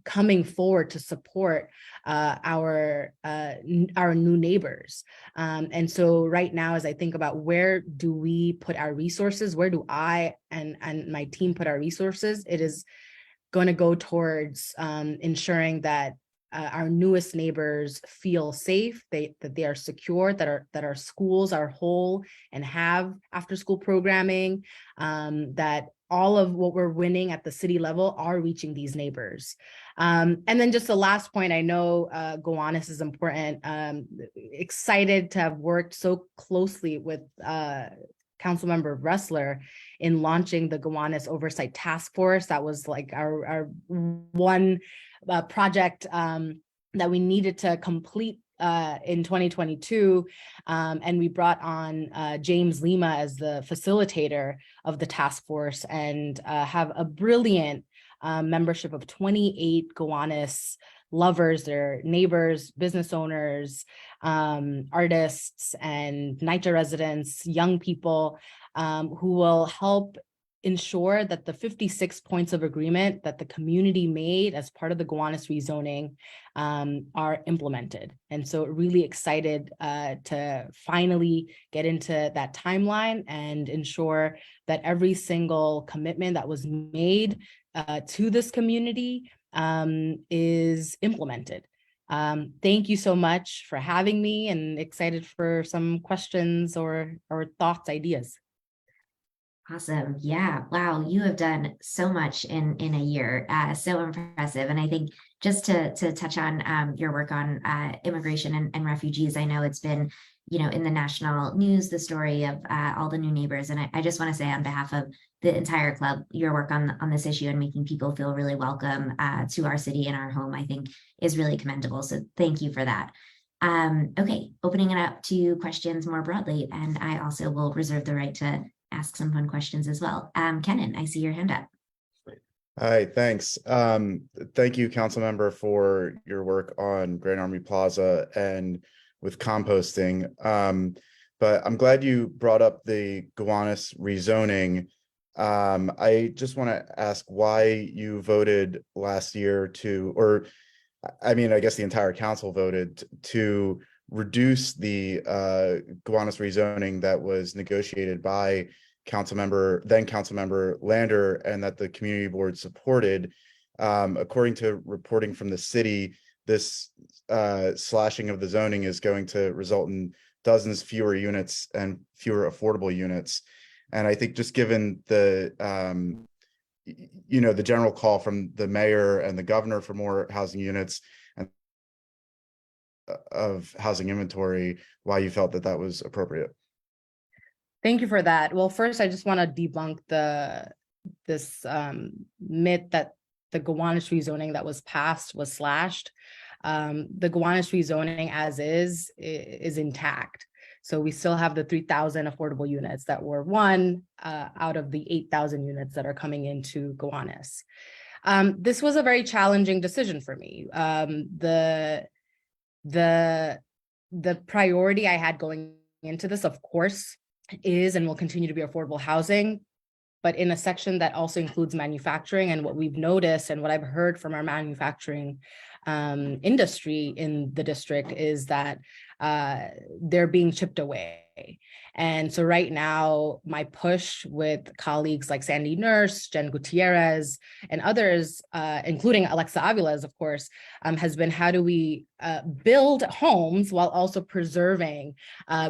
coming forward to support our new neighbors. And so right now, as I think about where do we put our resources, where do I and my team put our resources, it is going to go towards ensuring that our newest neighbors feel safe, that they are secure, that our schools are whole and have after school programming, that all of what we're winning at the city level are reaching these neighbors. And then just the last point, I know Gowanus is important. Excited to have worked so closely with Councilmember Ressler in launching the Gowanus Oversight Task Force. That was like our one project that we needed to complete in 2022. And we brought on James Lima as the facilitator of the task force, and have a brilliant membership of 28 Gowanus lovers, their neighbors, business owners, artists, and NYCHA residents, young people who will help ensure that the 56 points of agreement that the community made as part of the Gowanus rezoning are implemented. And so really excited to finally get into that timeline and ensure that every single commitment that was made to this community is implemented. Thank you so much for having me, and excited for some questions or thoughts, ideas. Awesome. Yeah. Wow. You have done so much in a year. So impressive. And I think just to touch on your work on immigration and refugees, I know it's been, in the national news, the story of all the new neighbors. And I just want to say on behalf of the entire club, your work on this issue and making people feel really welcome to our city and our home, I think is really commendable. So thank you for that. Okay. Opening it up to questions more broadly. And I also will reserve the right to ask some fun questions as well. Kenan, I see your hand up. Hi, thanks. Thank you, council member, for your work on Grand Army Plaza and with composting. But I'm glad you brought up the Gowanus rezoning. I just want to ask why you voted last year I guess the entire council voted to reduce the Gowanus rezoning that was negotiated by then Councilmember Lander, and that the community board supported. According to reporting from the city, this slashing of the zoning is going to result in dozens fewer units and fewer affordable units. And I think just given the the general call from the mayor and the governor for more housing units and of housing inventory, why you felt that was appropriate. Thank you for that. Well, first, I just want to debunk this myth that the Gowanus rezoning that was passed was slashed. The Gowanus rezoning as is intact. So we still have the 3,000 affordable units that were won out of the 8,000 units that are coming into Gowanus. This was a very challenging decision for me. The priority I had going into this, of course, is and will continue to be affordable housing, but in a section that also includes manufacturing. And what we've noticed and what I've heard from our manufacturing industry in the district is that they're being chipped away. And so right now, my push with colleagues like Sandy Nurse, Jen Gutierrez, and others, including Alexa Aviles, of course, has been how do we build homes while also preserving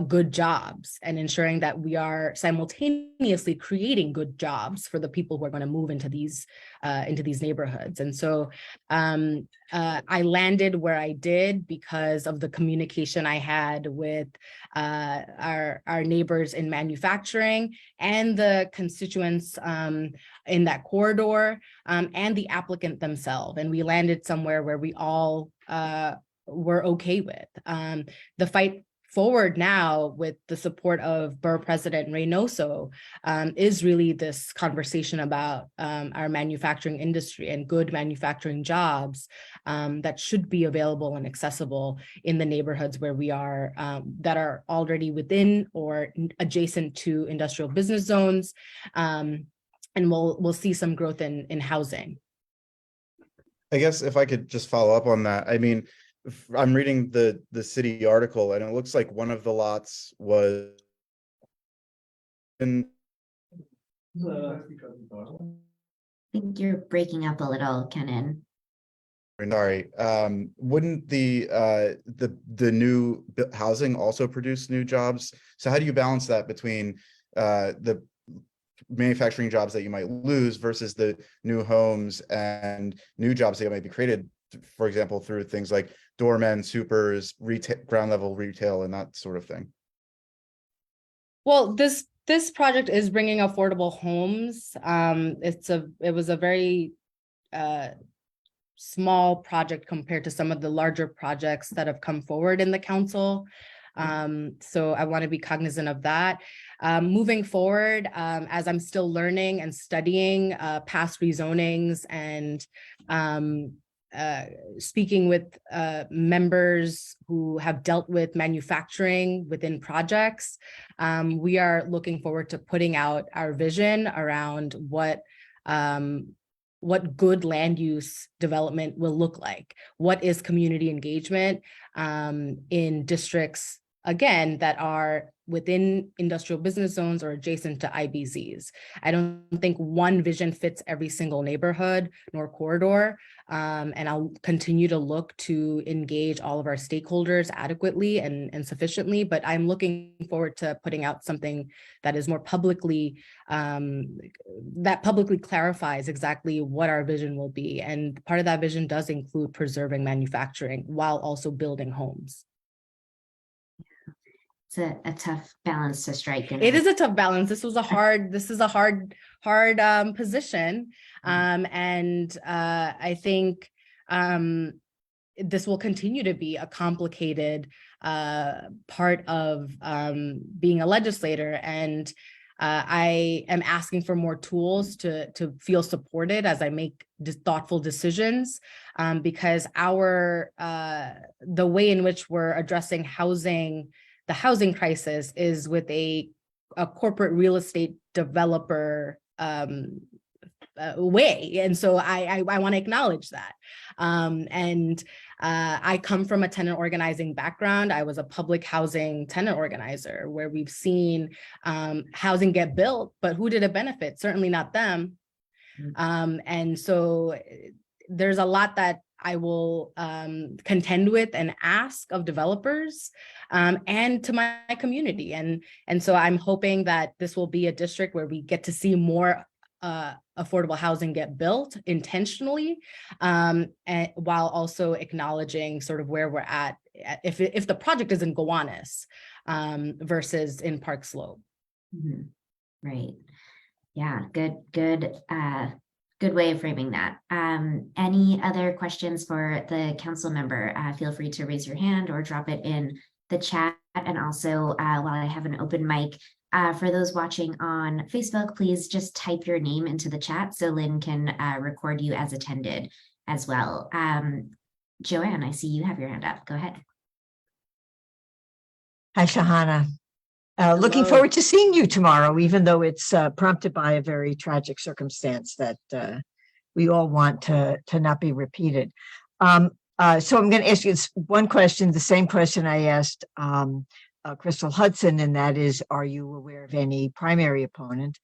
good jobs and ensuring that we are simultaneously creating good jobs for the people who are going to move into these neighborhoods. And so I landed where I did because of the communication I had with our neighbors in manufacturing and the constituents in that corridor and the applicant themselves. And we landed somewhere where we all were okay with. The fight forward now with the support of Borough President Reynoso is really this conversation about our manufacturing industry and good manufacturing jobs that should be available and accessible in the neighborhoods where we are, that are already within or adjacent to industrial business zones. And we'll see some growth in housing. I guess if I could just follow up on that, I mean, I'm reading the city article and it looks like one of the lots was in. I think you're breaking up a little, Kenan. Sorry, wouldn't the new housing also produce new jobs? So how do you balance that between the manufacturing jobs that you might lose versus the new homes and new jobs that might be created, for example, through things like doormen, supers, retail, ground level retail, and that sort of thing? Well, this project is bringing affordable homes. It was a very small project compared to some of the larger projects that have come forward in the council. So I want to be cognizant of that. Moving forward, as I'm still learning and studying past rezonings and speaking with members who have dealt with manufacturing within projects, we are looking forward to putting out our vision around what good land use development will look like. What is community engagement in districts, again, that are within industrial business zones or adjacent to IBZs. I don't think one vision fits every single neighborhood nor corridor. And I'll continue to look to engage all of our stakeholders adequately and sufficiently, but I'm looking forward to putting out something that is more publicly, that publicly clarifies exactly what our vision will be. And part of that vision does include preserving manufacturing while also building homes. It's a tough balance to strike. It is a tough balance. This is a hard position. And I think this will continue to be a complicated part of being a legislator. And I am asking for more tools to feel supported as I make thoughtful decisions, because the way in which we're addressing the housing crisis is with a corporate real estate developer way. And so I want to acknowledge that. I come from a tenant organizing background. I was a public housing tenant organizer where we've seen housing get built, but who did it benefit? Certainly not them. And so there's a lot that I will contend with and ask of developers and to my community. And so I'm hoping that this will be a district where we get to see more affordable housing get built intentionally, and while also acknowledging sort of where we're at if the project is in Gowanus versus in Park Slope. Mm-hmm. Right. Yeah, good way of framing that. Any other questions for the council member? Feel free to raise your hand or drop it in the chat. And also, while I have an open mic, for those watching on Facebook, please just type your name into the chat so Lynn can record you as attended as well. Joanne, I see you have your hand up. Go ahead. Hi, Shahana. Looking Hello. forward to seeing you tomorrow, even though it's prompted by a very tragic circumstance that we all want to not be repeated. So I'm going to ask you one question, the same question I asked Crystal Hudson, and that is, are you aware of any primary opponent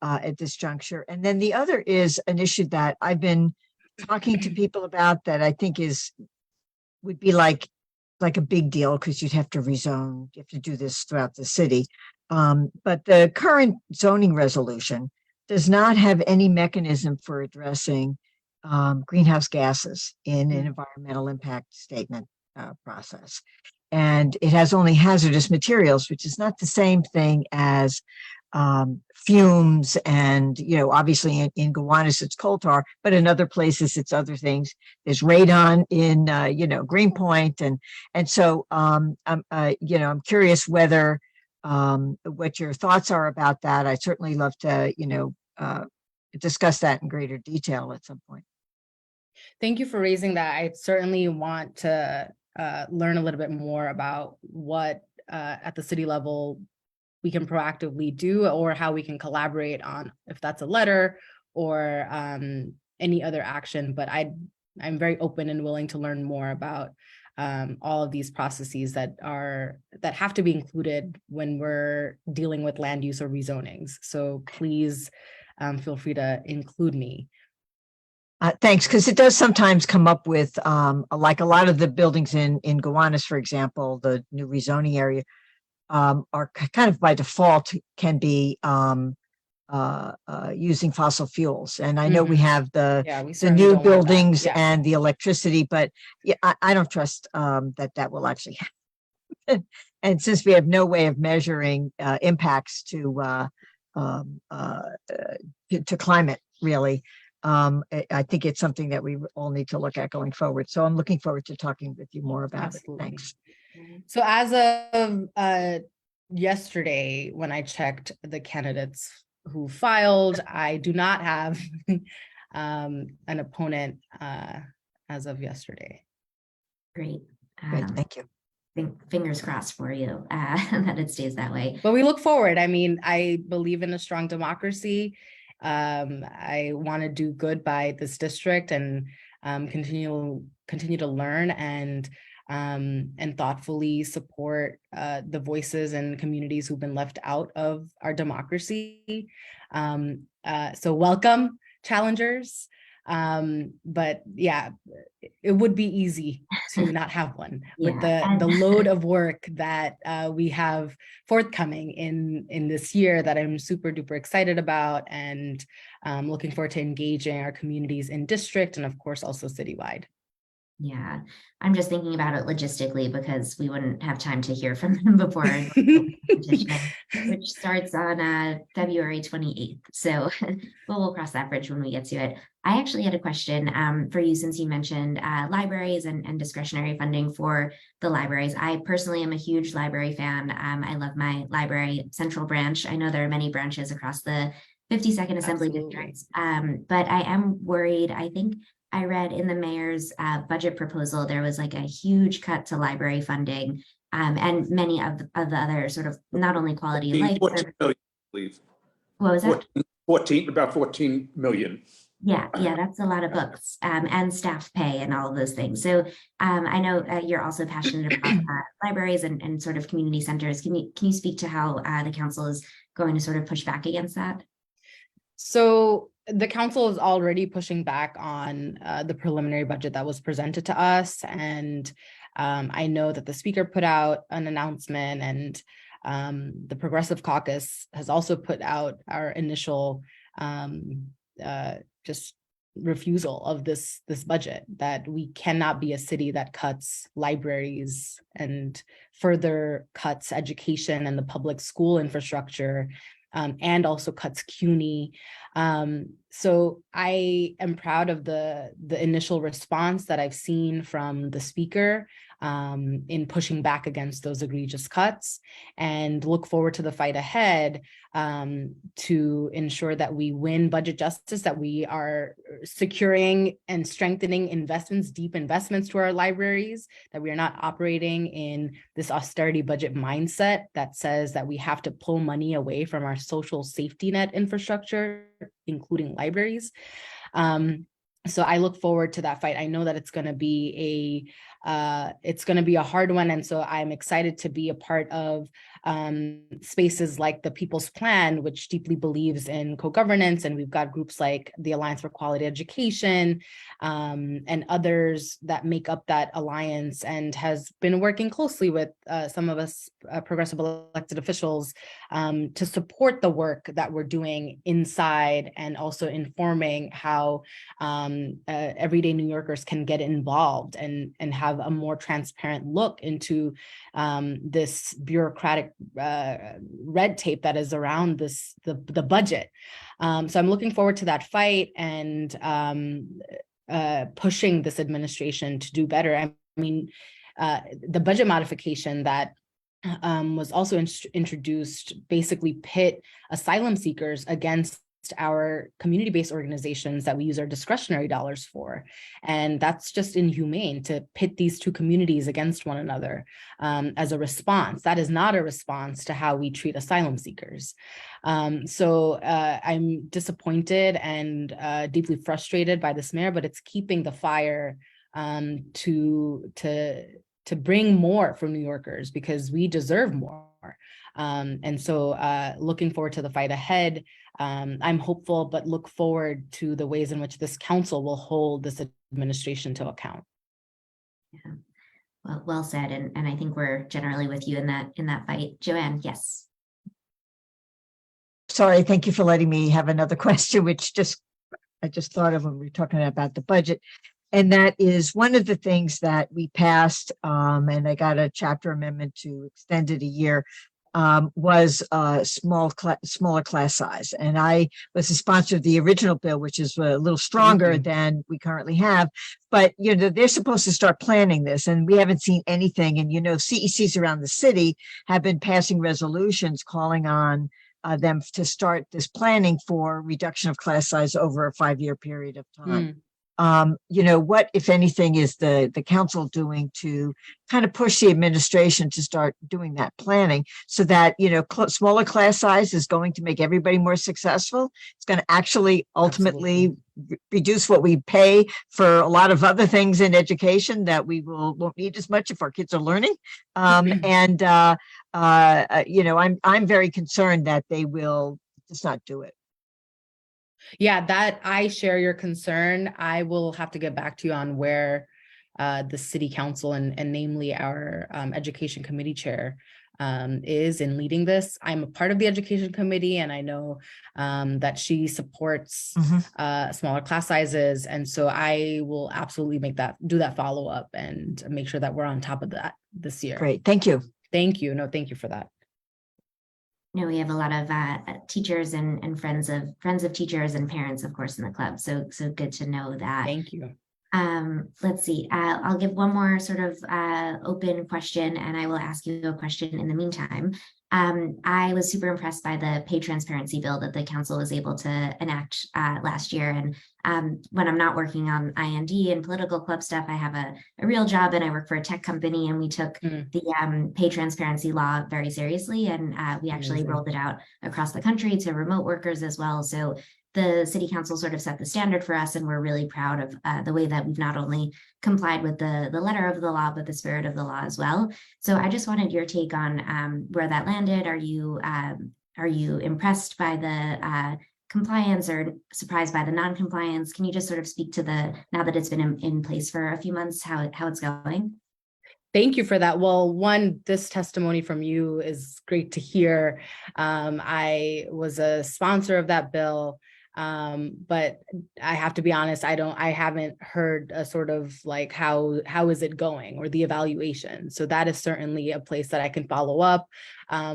at this juncture? And then the other is an issue that I've been talking to people about that I think would be like a big deal, because you'd have to rezone, you have to do this throughout the city. But the current zoning resolution does not have any mechanism for addressing greenhouse gases in an environmental impact statement process. And it has only hazardous materials, which is not the same thing as fumes. And, obviously in Gowanus, it's coal tar, but in other places, it's other things. There's radon in, Greenpoint. And so, I'm curious whether, what your thoughts are about that. I'd certainly love to, discuss that in greater detail at some point. Thank you for raising that. I certainly want to learn a little bit more about what at the city level we can proactively do, or how we can collaborate on, if that's a letter or any other action. But I'm very open and willing to learn more about all of these processes that have to be included when we're dealing with land use or rezonings. So please feel free to include me. Thanks, because it does sometimes come up with, like a lot of the buildings in Gowanus, for example, the new rezoning area, are kind of by default can be using fossil fuels. And I know we have the new buildings and the electricity, but yeah, I don't trust that will actually happen. And since we have no way of measuring impacts to climate, really, I think it's something that we all need to look at going forward. So I'm looking forward to talking with you more about it. Thanks. So as of yesterday, when I checked the candidates who filed, I do not have an opponent as of yesterday. Great. Great, thank you. Fingers crossed for you that it stays that way. But we look forward. I mean, I believe in a strong democracy. I want to do good by this district and continue to learn and thoughtfully support the voices and communities who've been left out of our democracy. So welcome, challengers. But yeah, it would be easy to not have one with the load of work that we have forthcoming in this year that I'm super duper excited about, and looking forward to engaging our communities in district and of course also citywide. Yeah, I'm just thinking about it logistically because we wouldn't have time to hear from them before our petition, which starts on February 28th. So we'll cross that bridge when we get to it. I actually had a question for you, since you mentioned libraries and discretionary funding for the libraries. I personally am a huge library fan. I love my library central branch. I know there are many branches across the 52nd Assembly District, but I am worried. I think I read in the mayor's budget proposal, there was like a huge cut to library funding, and many of the other sort of not only quality of life. 14 million, please. What was that? 14 million. Yeah, that's a lot of books and staff pay and all of those things. So I know you're also passionate about libraries and sort of community centers. Can you speak to how the council is going to sort of push back against that? So the council is already pushing back on the preliminary budget that was presented to us. And I know that the speaker put out an announcement, and the Progressive Caucus has also put out our initial just refusal of this budget, that we cannot be a city that cuts libraries and further cuts education and the public school infrastructure, and also cuts CUNY. So I am proud of the initial response that I've seen from the speaker in pushing back against those egregious cuts, and look forward to the fight ahead to ensure that we win budget justice, that we are securing and strengthening investments, deep investments to our libraries, that we are not operating in this austerity budget mindset that says that we have to pull money away from our social safety net infrastructure, including libraries. So I look forward to that fight. I know that it's going to be a hard one, and so I'm excited to be a part of spaces like the People's Plan, which deeply believes in co-governance, and we've got groups like the Alliance for Quality Education and others that make up that alliance, and has been working closely with some of us progressive elected officials to support the work that we're doing inside, and also informing how everyday New Yorkers can get involved and have a more transparent look into this bureaucratic red tape that is around the budget. So I'm looking forward to that fight and pushing this administration to do better. I mean, the budget modification that was also introduced basically pit asylum seekers against our community-based organizations that we use our discretionary dollars for. And that's just inhumane to pit these two communities against one another as a response. That is not a response to how we treat asylum seekers. So I'm disappointed and deeply frustrated by this mayor, but it's keeping the fire to bring more from New Yorkers, because we deserve more. And so looking forward to the fight ahead. I'm hopeful, but look forward to the ways in which this council will hold this administration to account. Yeah, well said. And I think we're generally with you in that fight. Joanne, yes. Sorry, thank you for letting me have another question, which I just thought of when we were talking about the budget. And that is one of the things that we passed, and I got a chapter amendment to extend it a year, was smaller class size. And I was a sponsor of the original bill, which is a little stronger than we currently have. But, they're supposed to start planning this, and we haven't seen anything. And, CECs around the city have been passing resolutions calling on them to start this planning for reduction of class size over a 5-year period of time. What, if anything, is the council doing to kind of push the administration to start doing that planning so that, smaller class size is going to make everybody more successful? It's going to actually ultimately reduce what we pay for a lot of other things in education that we won't need as much if our kids are learning. I'm very concerned that they will just not do it. Yeah, that I share your concern. I will have to get back to you on where the city council and namely our education committee chair is in leading this. I'm a part of the education committee, and I know that she supports smaller class sizes. And so I will absolutely do that follow up and make sure that we're on top of that this year. Great. Thank you. Thank you. No, thank you for that. No, we have a lot of teachers and friends of teachers and parents, of course, in the club. So good to know that. Thank you. Let's see. I'll give one more sort of open question, and I will ask you a question in the meantime. I was super impressed by the pay transparency bill that the council was able to enact last year. And when I'm not working on IND and political club stuff, I have a real job and I work for a tech company, and we took the pay transparency law very seriously. And we actually rolled it out across the country to remote workers as well. So the city council sort of set the standard for us, and we're really proud of the way that we've not only complied with the letter of the law, but the spirit of the law as well. So I just wanted your take on where that landed. Are you impressed by the compliance or surprised by the non-compliance? Can you just sort of speak to now that it's been in place for a few months, how it's going? Thank you for that. Well, one, this testimony from you is great to hear. I was a sponsor of that bill. But I have to be honest, I haven't heard a sort of like how is it going or the evaluation. So that is certainly a place that I can follow up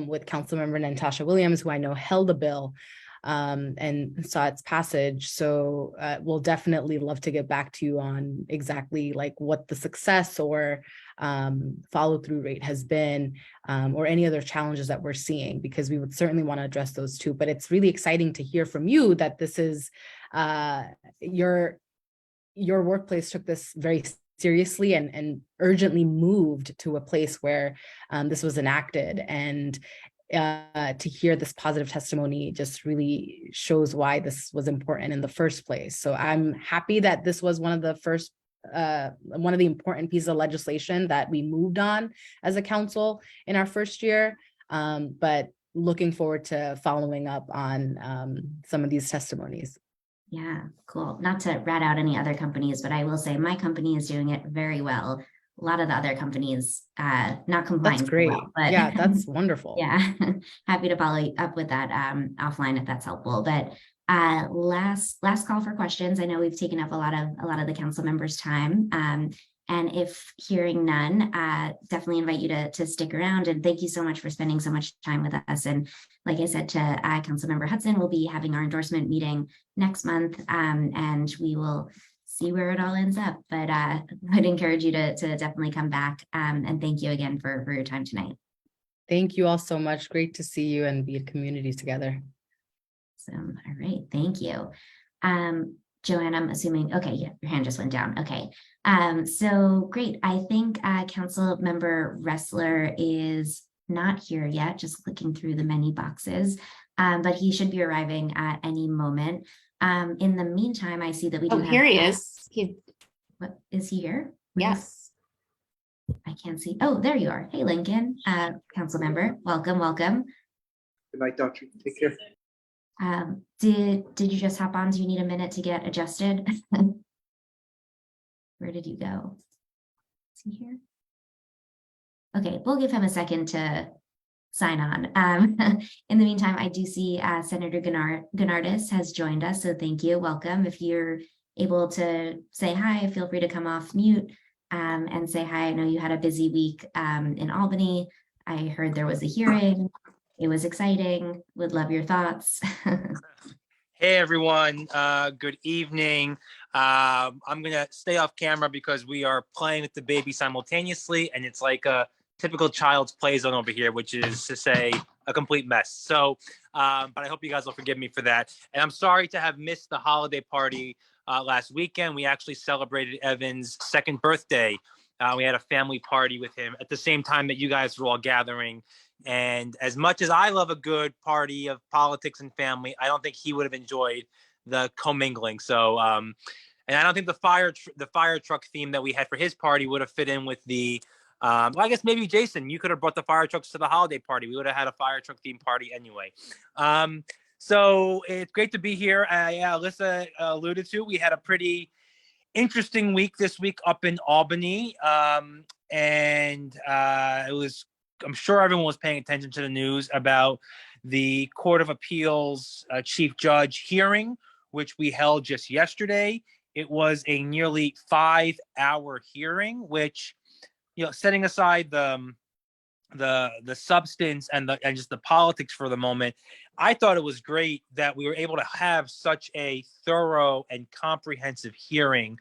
with Councilmember Natasha Williams, who I know held a bill. and saw its passage. So we'll definitely love to get back to you on exactly like what the success or follow through rate has been, or any other challenges that we're seeing, because we would certainly want to address those too. But it's really exciting to hear from you that this is your workplace took this very seriously and urgently moved to a place where this was enacted. And to hear this positive testimony just really shows why this was important in the first place. So I'm happy that this was one of the first, one of the important pieces of legislation that we moved on as a council in our first year. But looking forward to following up on some of these testimonies. Yeah, cool. Not to rat out any other companies, but I will say my company is doing it very well. A lot of the other companies, not complying. That's great. Well, but yeah, that's wonderful. Yeah, happy to follow up with that offline if that's helpful. But last call for questions. I know we've taken up a lot of the council members' time. And if hearing none, definitely invite you to stick around. And thank you so much for spending so much time with us. And like I said to Councilmember Hudson, we'll be having our endorsement meeting next month, and we will see where it all ends up. But I'd encourage you to definitely come back. And thank you again for your time tonight. Thank you all so much. Great to see you and be in community together. So, all right, thank you. Joanne, I'm assuming, okay, yeah, your hand just went down. Okay, so great. I think Council Member Ressler is not here yet, just clicking through the many boxes, but he should be arriving at any moment. In the meantime, I see that we do have. Here he is. What, is he here? Yes. I can't see. Oh, there you are. Hey, Lincoln, Council Member, welcome. Good night, Doctor. Take care. Did you just hop on? Do you need a minute to get adjusted? Where did you go? Is he here? Okay, we'll give him a second to sign on. In the meantime, I do see Senator Gennardis has joined us, so thank you. Welcome. If you're able to say hi, feel free to come off mute and say hi. I know you had a busy week in Albany. I heard there was a hearing. It was exciting. Would love your thoughts. Hey everyone, good evening. I'm gonna stay off camera because we are playing with the baby simultaneously, and it's like a typical child's play zone over here, which is to say a complete mess. So, but I hope you guys will forgive me for that. And I'm sorry to have missed the holiday party last weekend. We actually celebrated Evan's second birthday. We had a family party with him at the same time that you guys were all gathering. And as much as I love a good party of politics and family, I don't think he would have enjoyed the commingling. So, and I don't think the fire truck theme that we had for his party would have fit in with the, well, I guess maybe Jason, you could have brought the fire trucks to the holiday party. We would have had a fire truck theme party anyway. So it's great to be here. Yeah, Alyssa alluded to, we had a pretty interesting week this week up in Albany. And it was, I'm sure everyone was paying attention to the news about the Court of Appeals Chief Judge hearing, which we held just yesterday. It was a nearly 5-hour hearing, which, you know, setting aside the substance and just the politics for the moment, I thought it was great that we were able to have such a thorough and comprehensive hearing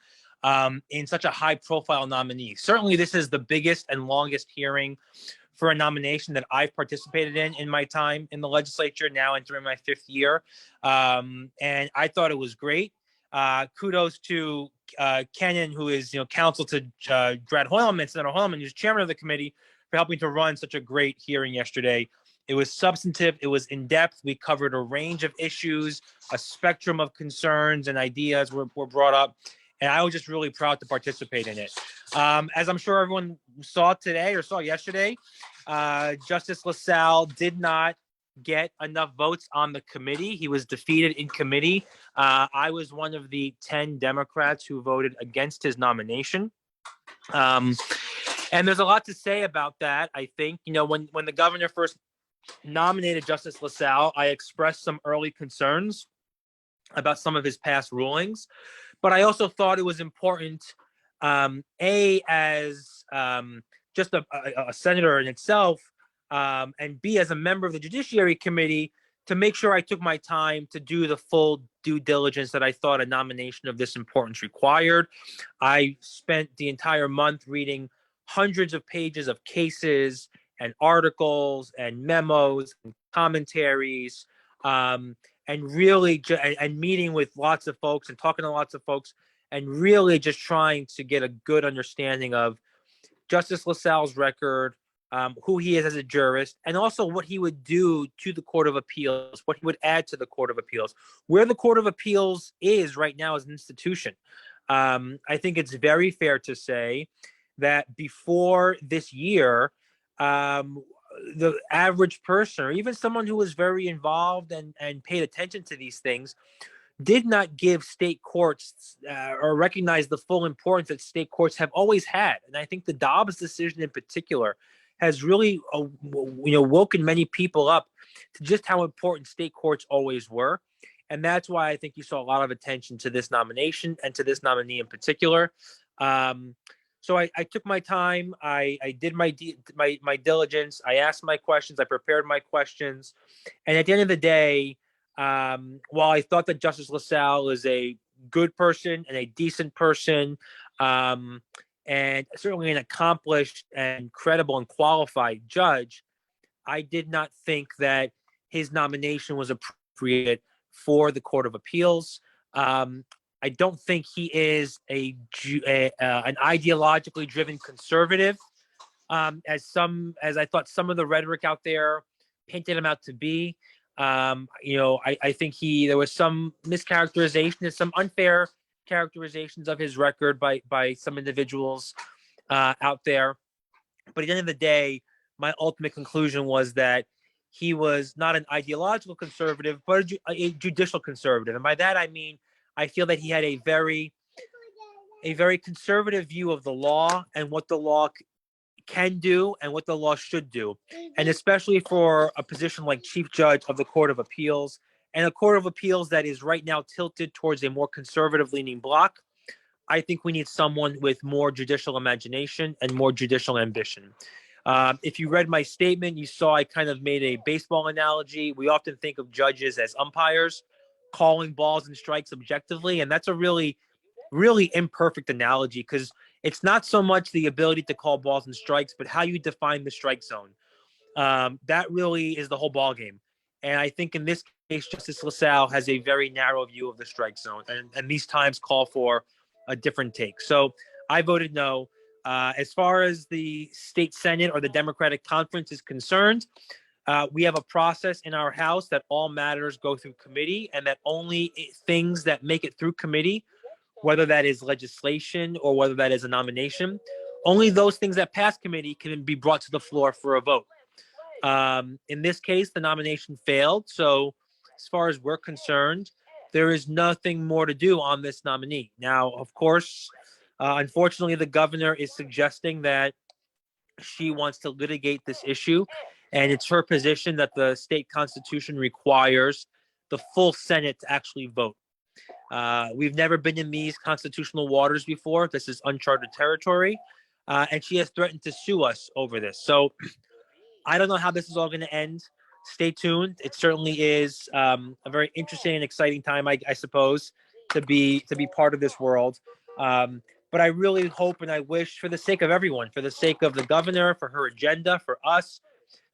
in such a high-profile nominee. Certainly, this is the biggest and longest hearing for a nomination that I've participated in my time in the legislature, now entering my 5th year. And I thought it was great. Kudos to Kenyon, who is, you know, counsel to Brad Hoylman, Senator Hoylman, who's chairman of the committee, for helping to run such a great hearing yesterday. It was substantive, it was in-depth. We covered a range of issues, a spectrum of concerns and ideas were brought up. And I was just really proud to participate in it. As I'm sure everyone saw today or saw yesterday, Justice LaSalle did not get enough votes on the committee. He was defeated in committee. I was one of the 10 Democrats who voted against his nomination. And there's a lot to say about that. I think, you know, when the governor first nominated Justice LaSalle, I expressed some early concerns about some of his past rulings. But I also thought it was important, as just a senator in itself, and B, as a member of the Judiciary Committee, to make sure I took my time to do the full due diligence that I thought a nomination of this importance required. I spent the entire month reading hundreds of pages of cases and articles and memos and commentaries, and really and meeting with lots of folks and talking to lots of folks, and really just trying to get a good understanding of Justice LaSalle's record, who he is as a jurist, and also what he would do to the Court of Appeals, what he would add to the Court of Appeals, where the Court of Appeals is right now as an institution. I think it's very fair to say that before this year, the average person, or even someone who was very involved and paid attention to these things, did not give state courts or recognize the full importance that state courts have always had. And I think the Dobbs decision in particular has really, woken many people up to just how important state courts always were. And that's why I think you saw a lot of attention to this nomination and to this nominee in particular. So I took my time. I did my diligence. I asked my questions. I prepared my questions. And at the end of the day, while I thought that Justice LaSalle is a good person and a decent person, and certainly an accomplished and credible and qualified judge, I did not think that his nomination was appropriate for the Court of Appeals. I don't think he is an ideologically driven conservative, as I thought some of the rhetoric out there painted him out to be. I think there was some mischaracterization and some unfair characterizations of his record by some individuals out there. But at the end of the day, my ultimate conclusion was that he was not an ideological conservative, but a judicial conservative. And by that, I mean, I feel that he had a very conservative view of the law and what the law can do and what the law should do. And especially for a position like Chief Judge of the Court of Appeals, and a Court of Appeals that is right now tilted towards a more conservative leaning bloc, I think we need someone with more judicial imagination and more judicial ambition. If you read my statement, you saw I kind of made a baseball analogy. We often think of judges as umpires, calling balls and strikes objectively. And that's a really, really imperfect analogy, because it's not so much the ability to call balls and strikes, but how you define the strike zone. That really is the whole ball game. And I think in this case, Justice LaSalle has a very narrow view of the strike zone, and these times call for a different take. So I voted no. As far as the state Senate or the Democratic Conference is concerned, we have a process in our House that all matters go through committee, and that only things that make it through committee, whether that is legislation or whether that is a nomination, only those things that pass committee can be brought to the floor for a vote. In this case, the nomination failed. So as far as we're concerned, there is nothing more to do on this nominee. Now, of course, unfortunately, the governor is suggesting that she wants to litigate this issue. And it's her position that the state constitution requires the full Senate to actually vote. We've never been in these constitutional waters before. This is uncharted territory. And she has threatened to sue us over this. So I don't know how this is all going to end. Stay tuned. It certainly is a very interesting and exciting time, I suppose, to be part of this world. But I really hope and I wish, for the sake of everyone, for the sake of the governor, for her agenda, for us,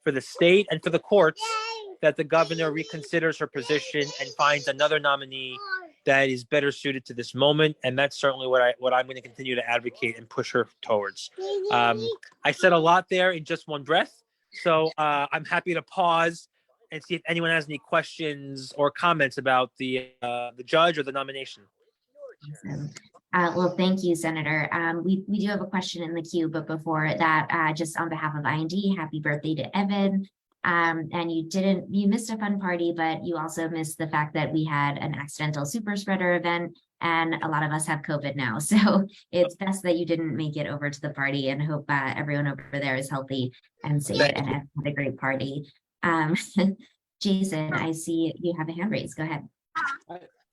for the state, and for the courts, that the governor reconsiders her position and finds another nominee that is better suited to this moment. And that's certainly what I'm going to continue to advocate and push her towards. I said a lot there in just one breath. So I'm happy to pause and see if anyone has any questions or comments about the judge or the nomination. Awesome. Well, thank you, Senator. We do have a question in the queue, but before that, just on behalf of IND, happy birthday to Evan. And you missed a fun party, but you also missed the fact that we had an accidental super spreader event, and a lot of us have COVID now. So it's best that you didn't make it over to the party, and hope everyone over there is healthy and safe and had a great party. Jason, I see you have a hand raised. Go ahead.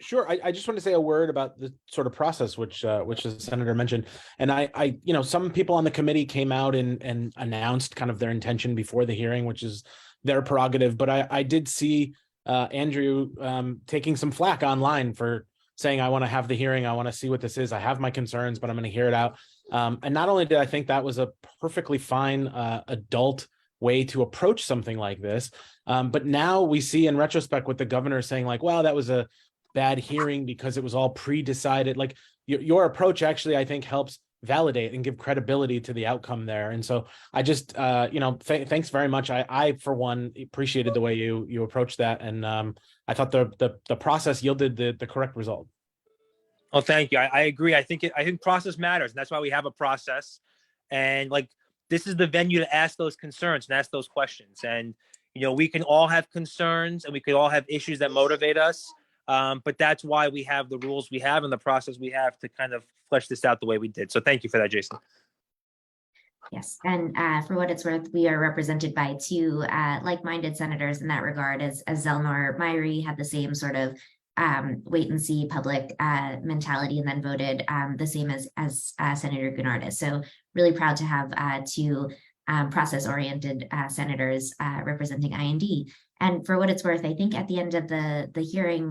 Sure. I just want to say a word about the sort of process which the senator mentioned. And I some people on the committee came out and announced kind of their intention before the hearing, which is their prerogative. But I did see Andrew taking some flack online for saying, I want to have the hearing. I want to see what this is. I have my concerns, but I'm going to hear it out. And not only did I think that was a perfectly fine adult way to approach something like this, but now we see in retrospect with the governor saying like, well, that was a bad hearing because it was all pre-decided. Like your approach actually, I think, helps validate and give credibility to the outcome there. And so I just, thanks very much. I, for one, appreciated the way you approached that. And I thought the process yielded the correct result. Oh, thank you. I agree. I think process matters, and that's why we have a process. And like, this is the venue to ask those concerns and ask those questions. And we can all have concerns and we could all have issues that motivate us. But that's why we have the rules we have and the process we have to kind of flesh this out the way we did. So thank you for that, Jason. Yes, and for what it's worth, we are represented by two like-minded senators in that regard, as Zelnor Myrie had the same sort of wait and see public mentality and then voted the same as Senator Gennardis. So really proud to have two process-oriented senators representing IND. And for what it's worth, I think at the end of the hearing,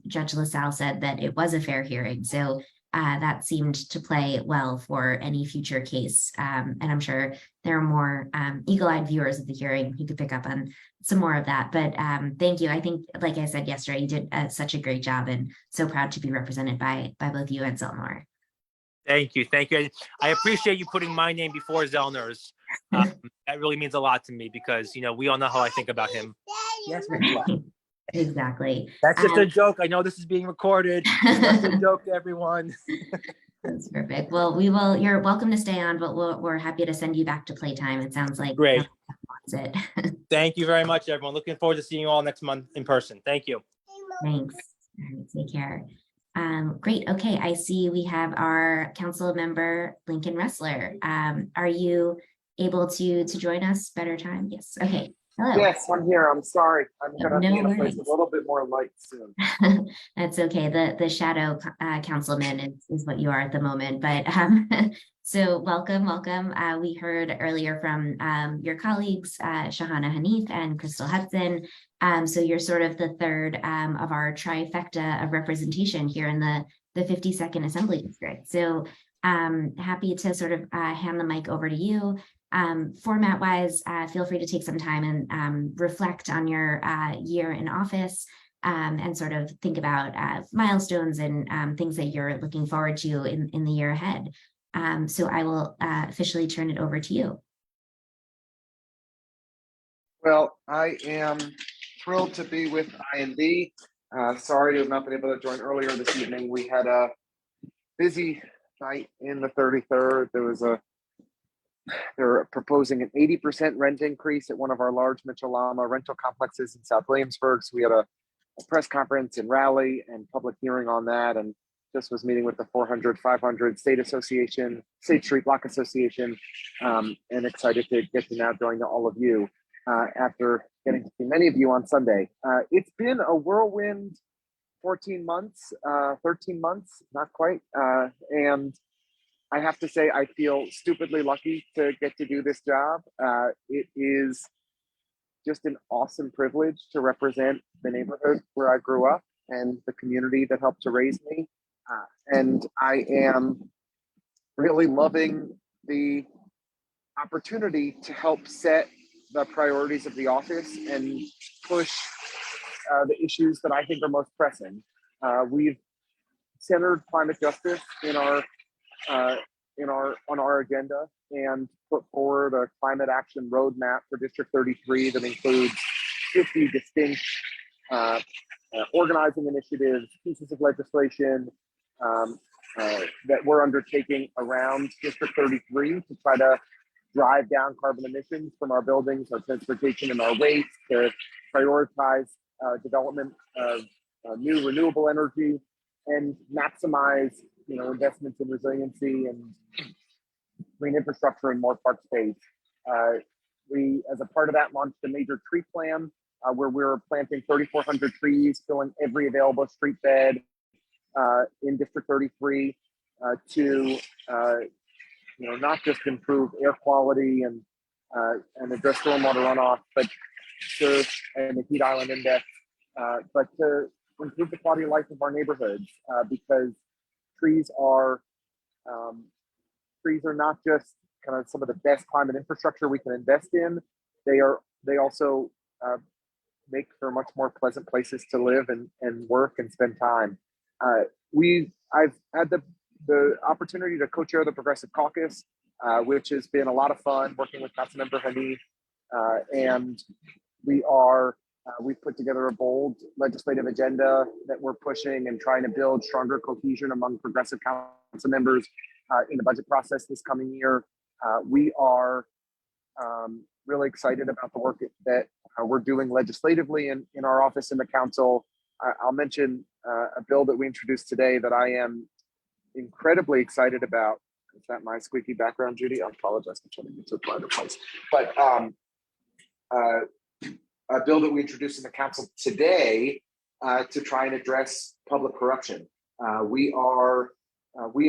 Judge LaSalle said that it was a fair hearing. So that seemed to play well for any future case. And I'm sure there are more eagle-eyed viewers of the hearing who could pick up on some more of that. But thank you. I think, like I said yesterday, you did such a great job, and so proud to be represented by both you and Zelnor. Thank you. Thank you. I appreciate you putting my name before Zelnor's. That really means a lot to me because, we all know how I think about him. Yes, exactly. That's just a joke. I know this is being recorded. That's a joke, everyone. That's perfect. Well, you're welcome to stay on, but we're happy to send you back to playtime. It sounds like great. That's it. Thank you very much, everyone. Looking forward to seeing you all next month in person. Thank you. Thanks. All right, take care. Great. Okay. I see we have our council member, Lincoln Ressler. Are you able to join us? Better time? Yes. Okay. Hello. Yes, I'm here. I'm sorry. I'm gonna be in a place worries. a little bit more light soon. That's okay. The shadow councilman is what you are at the moment. But so welcome. We heard earlier from your colleagues, Shahana Hanif and Crystal Hudson. So you're sort of the third of our trifecta of representation here in the 52nd Assembly District. So happy to sort of hand the mic over to you. Format wise, feel free to take some time and reflect on your year in office and sort of think about milestones and things that you're looking forward to in the year ahead. So I will officially turn it over to you. Well, I am thrilled to be with IND. Sorry to have not been able to join earlier this evening. We had a busy night in the 33rd. They're proposing an 80% rent increase at one of our large Mitchell Lama rental complexes in South Williamsburg. So we had a press conference and rally and public hearing on that. And just was meeting with the 400, 500 State Street Block Association, and excited to get to now join all of you after getting to see many of you on Sunday. It's been a whirlwind 13 months, not quite. And I have to say, I feel stupidly lucky to get to do this job. It is just an awesome privilege to represent the neighborhood where I grew up and the community that helped to raise me. And I am really loving the opportunity to help set the priorities of the office and push the issues that I think are most pressing. We've centered climate justice on our agenda and put forward a climate action roadmap for District 33 that includes 50 distinct organizing initiatives, pieces of legislation that we're undertaking around District 33 to try to drive down carbon emissions from our buildings, our transportation, and our waste, to prioritize development of new renewable energy and maximize investments in resiliency and green infrastructure and more park space. We, as a part of that, launched a major tree plan where we're planting 3,400 trees, filling every available street bed in District 33 to not just improve air quality and address stormwater runoff, but and the heat island index, but to improve the quality of life of our neighborhoods, because trees are not just kind of some of the best climate infrastructure we can invest in. They also make for much more pleasant places to live and work and spend time. I've had the opportunity to co-chair the Progressive Caucus, which has been a lot of fun working with Councilmember Hanif, and we've put together a bold legislative agenda that we're pushing and trying to build stronger cohesion among progressive council members in the budget process this coming year. We are really excited about the work that we're doing legislatively in our office in the council. I'll mention a bill that we introduced today that I am incredibly excited about. Is that my squeaky background, Judy? I apologize. I'm trying to get to a quieter place. But a bill that we introduced in the council today to try and address public corruption. We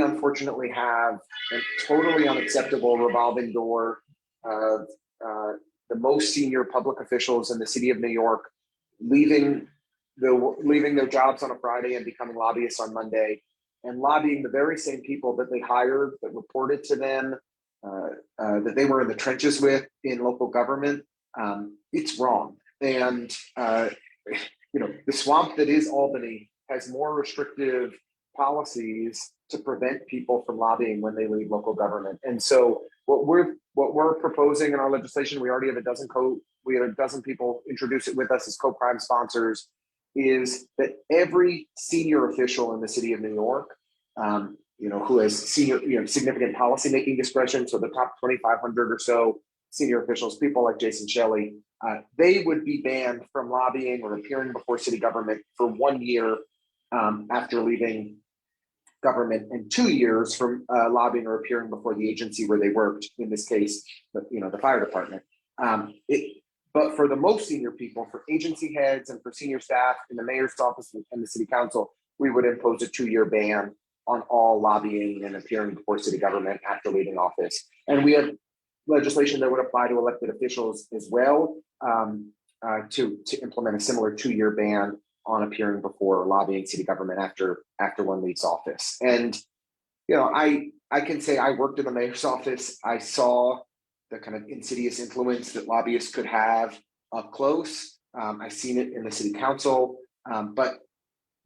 unfortunately have a totally unacceptable revolving door of the most senior public officials in the city of New York leaving their jobs on a Friday and becoming lobbyists on Monday, and lobbying the very same people that they hired, that reported to them, that they were in the trenches with in local government. It's wrong. And the swamp that is Albany has more restrictive policies to prevent people from lobbying when they leave local government. And so what we're proposing in our legislation, we already have a dozen people introduce it with us as co-prime sponsors, is that every senior official in the city of New York, who has significant policymaking discretion, so the top 2,500 or so senior officials, people like Jason Shelley, they would be banned from lobbying or appearing before city government for 1 year after leaving government, and 2 years from lobbying or appearing before the agency where they worked, in this case, the fire department. But for the most senior people, for agency heads and for senior staff in the mayor's office and the city council, we would impose a 2-year ban on all lobbying and appearing before city government after leaving office. And we have legislation that would apply to elected officials as well, to implement a similar 2-year ban on appearing before lobbying city government after one leaves office. And I can say I worked in the mayor's office. I saw the kind of insidious influence that lobbyists could have up close. I've seen it in the city council, but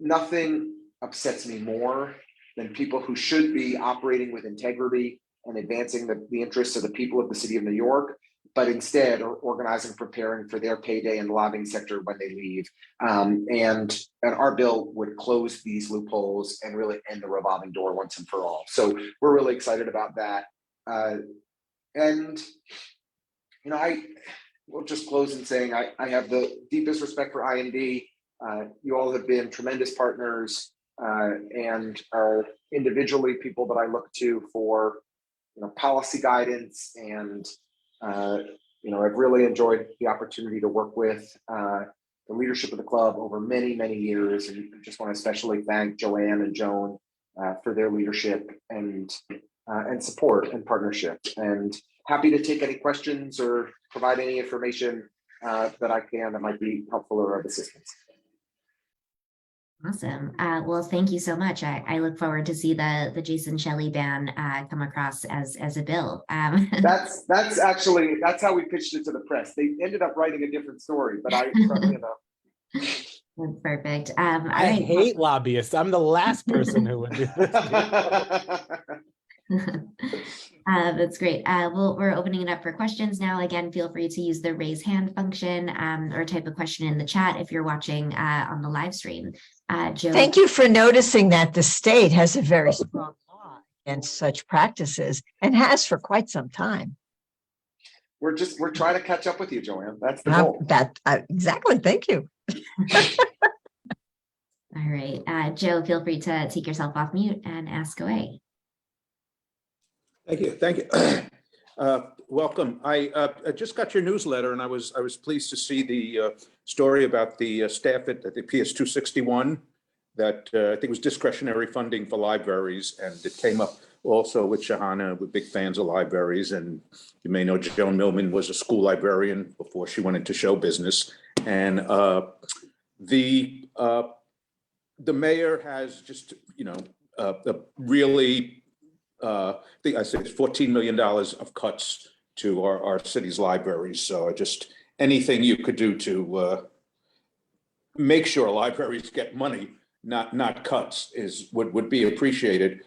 nothing upsets me more than people who should be operating with integrity and advancing the interests of the people of the city of New York, but instead are organizing, preparing for their payday in the lobbying sector when they leave. And our bill would close these loopholes and really end the revolving door once and for all. So we're really excited about that. And I will just close in saying I have the deepest respect for IND. You all have been tremendous partners and are individually people that I look to for policy guidance, and I've really enjoyed the opportunity to work with the leadership of the club over many, many years, and I just want to especially thank Joanne and Joan for their leadership and support and partnership. And happy to take any questions or provide any information that I can that might be helpful or of assistance. Awesome. Well, thank you so much. I look forward to see the Jason Shelley ban come across as a bill. That's how we pitched it to the press. They ended up writing a different story, but That's perfect. I hate lobbyists. I'm the last person who would do this. That's great. Well, we're opening it up for questions now. Again, feel free to use the raise hand function or type a question in the chat if you're watching on the live stream. Joe. Thank you for noticing that the state has a very strong law against such practices and has for quite some time. We're trying to catch up with you, Joanne. That's the goal. Exactly. Thank you. All right. Joe, feel free to take yourself off mute and ask away. Thank you. Welcome. I just got your newsletter, and I was pleased to see the story about the staff at the PS 261 that I think was discretionary funding for libraries, and it came up also with Shahana. We're big fans of libraries, and you may know Joan Millman was a school librarian before she went into show business, and The mayor has just, a really, I think I said it's $14 million of cuts to our city's libraries. So just anything you could do to make sure libraries get money, not cuts, would be appreciated.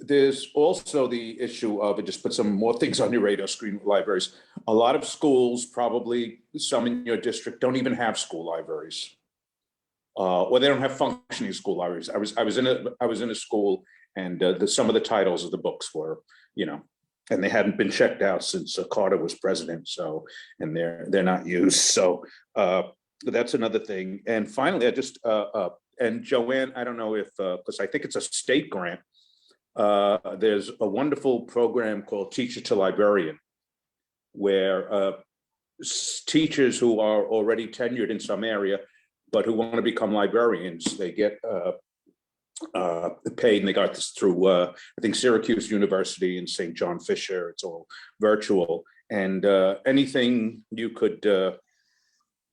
There's also the issue of, and just put some more things on your radar screen with libraries. A lot of schools, probably some in your district, don't even have school libraries. Or they don't have functioning school libraries. I was in a school, and some of the titles of the books were, and they hadn't been checked out since Carter was president. So, and they're not used. So that's another thing. And finally, I just and Joanne, I don't know if because I think it's a state grant. There's a wonderful program called Teacher to Librarian, where teachers who are already tenured in some area, but who want to become librarians, they get paid, and they got this through, I think, Syracuse University and St. John Fisher. It's all virtual, and anything you could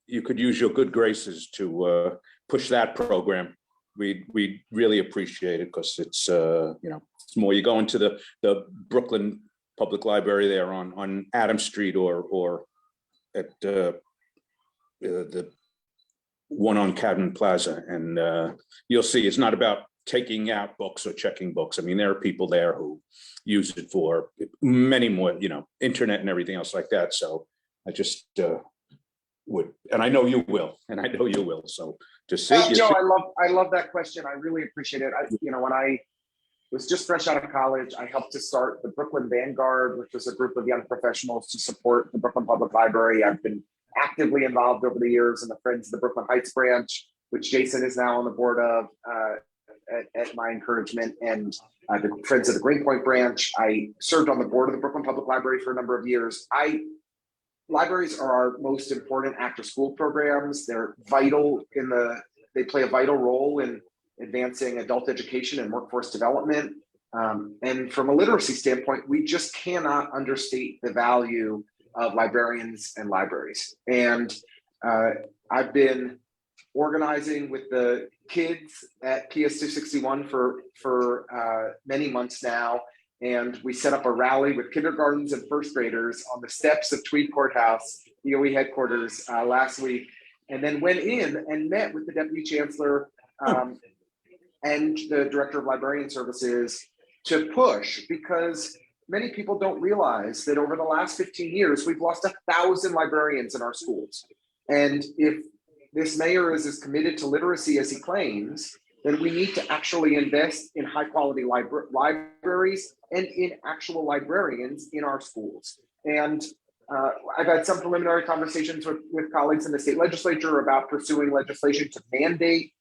use your good graces to push that program. We really appreciate it, because it's it's more. You go into the Brooklyn Public Library there on Adams Street, or at the one on Cadman Plaza, and you'll see it's not about taking out books or checking books. I mean, there are people there who use it for many more, internet and everything else like that. So I just would, and I know you will, So to see, Joe, I love that question. I really appreciate it. When I was just fresh out of college, I helped to start the Brooklyn Vanguard, which was a group of young professionals to support the Brooklyn Public Library. I've been actively involved over the years in the Friends of the Brooklyn Heights branch, which Jason is now on the board of at my encouragement, and the Friends of the Greenpoint branch. I served on the board of the Brooklyn Public Library for a number of years. Libraries are our most important after-school programs. They're vital they play a vital role in advancing adult education and workforce development. And from a literacy standpoint, we just cannot understate the value of librarians and libraries. And I've been organizing with the kids at PS 261 for many months now. And we set up a rally with kindergartens and first graders on the steps of Tweed Courthouse, DOE headquarters, last week, and then went in and met with the Deputy Chancellor and the Director of Librarian Services to push, because many people don't realize that over the last 15 years, we've lost 1,000 librarians in our schools. And if this mayor is as committed to literacy as he claims, then we need to actually invest in high quality libraries and in actual librarians in our schools. And I've had some preliminary conversations with colleagues in the state legislature about pursuing legislation to mandate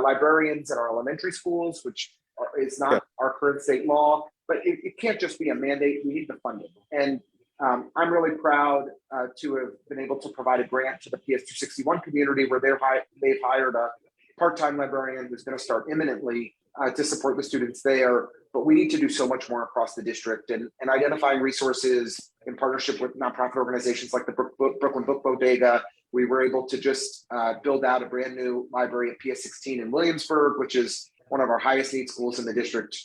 librarians in our elementary schools, which is not our current state law, but it can't just be a mandate. We need the funding. And I'm really proud to have been able to provide a grant to the PS 261 community, where they've hired a part-time librarian who's going to start imminently to support the students there. But we need to do so much more across the district, and identifying resources in partnership with nonprofit organizations like the Brooklyn Book Bodega. We were able to just build out a brand new library at PS 16 in Williamsburg, which is one of our highest need schools in the district,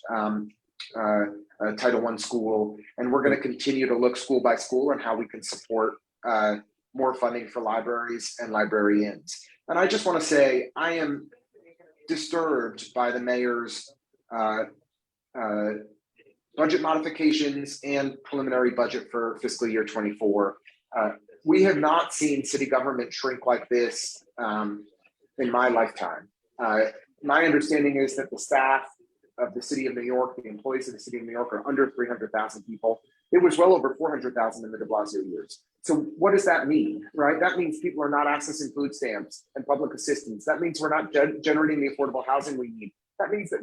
Title I school. And we're going to continue to look school by school and how we can support more funding for libraries and librarians. And I just want to say, I am disturbed by the mayor's budget modifications and preliminary budget for fiscal year 24. We have not seen city government shrink like this in my lifetime. My understanding is that the staff of the city of New York, the employees of the city of New York, are under 300,000 people. It was well over 400,000 in the de Blasio years. So what does that mean, right? That means people are not accessing food stamps and public assistance. That means we're not generating the affordable housing we need. That means that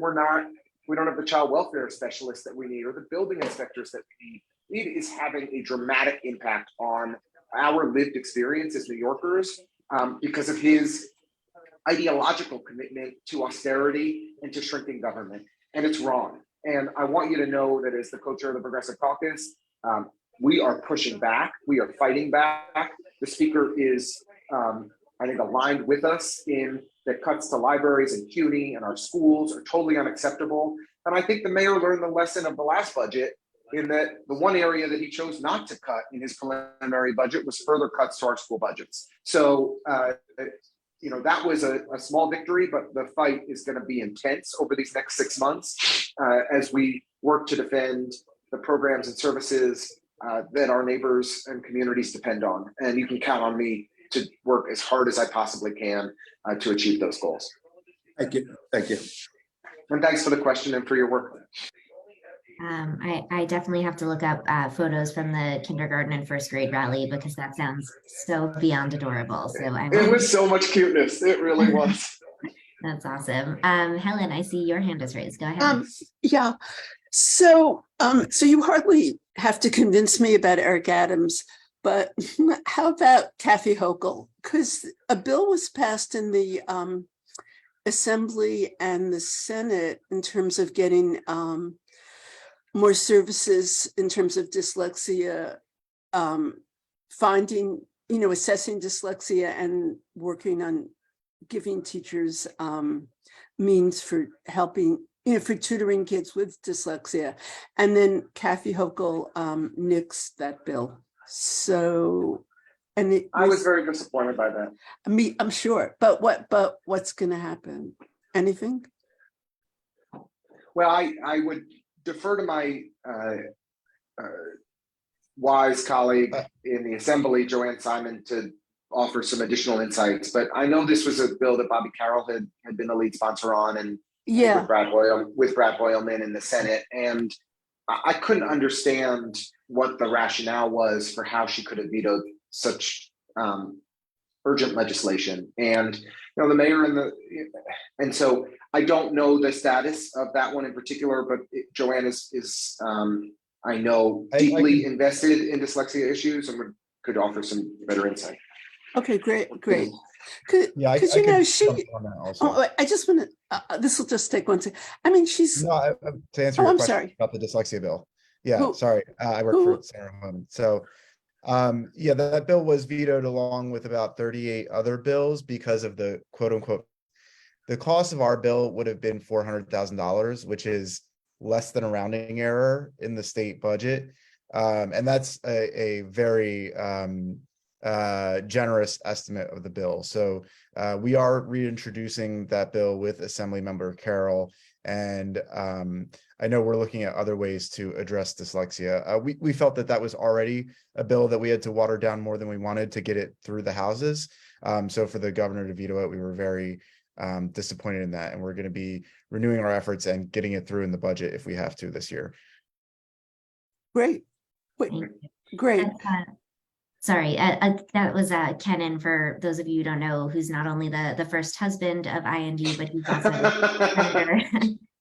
we don't have the child welfare specialists that we need, or the building inspectors that we need. It is having a dramatic impact on our lived experience as New Yorkers because of his ideological commitment to austerity and to shrinking government. And it's wrong. And I want you to know that as the co-chair of the Progressive Caucus, we are pushing back. We are fighting back. The speaker is I think, aligned with us in that cuts to libraries and CUNY and our schools are totally unacceptable. And I think the mayor learned the lesson of the last budget in that the one area that he chose not to cut in his preliminary budget was further cuts to our school budgets. So, that was a small victory, but the fight is going to be intense over these next 6 months as we work to defend the programs and services that our neighbors and communities depend on. And you can count on me to work as hard as I possibly can to achieve those goals. Thank you. Thank you. And thanks for the question and for your work. I definitely have to look up photos from the kindergarten and first grade rally because that sounds so beyond adorable. So it was so much cuteness. It really was. That's awesome. Helen, I see your hand is raised. Go ahead. Yeah. So you hardly have to convince me about Eric Adams, but how about Kathy Hochul? Because a bill was passed in the Assembly and the Senate in terms of getting more services in terms of dyslexia, finding, assessing dyslexia and working on giving teachers means for helping, for tutoring kids with dyslexia. And then Kathy Hochul nixed that bill. So, I was very disappointed by that. I'm sure, but what's going to happen? Anything? Well, I would defer to my wise colleague in the Assembly, Joanne Simon, to offer some additional insights. But I know this was a bill that Bobby Carroll had been the lead sponsor on, and with Brad Hoylman in the Senate. And I couldn't understand what the rationale was for how she could have vetoed such urgent legislation. And the mayor and so I don't know the status of that one in particular, but Joanne is I know deeply invested in dyslexia issues and could offer some better insight. Okay, great. Yeah, because I just want to. This will just take one second. I mean, she's. No, to answer your I'm question sorry. about the dyslexia bill. Yeah, sorry. I work for Senator Homan. So, that bill was vetoed along with about 38 other bills because of the quote unquote. The cost of our bill would have been $400,000, which is less than a rounding error in the state budget, and that's a very generous estimate of the bill. So we are reintroducing that bill with Assemblymember Carroll, and I know we're looking at other ways to address dyslexia. We felt that was already a bill that we had to water down more than we wanted to get it through the houses. So for the governor to veto it, we were very disappointed in that, and we're going to be renewing our efforts and getting it through in the budget if we have to this year. Great. Great. Sorry, that was Kenan, for those of you who don't know, who's not only the first husband of IND, but he's also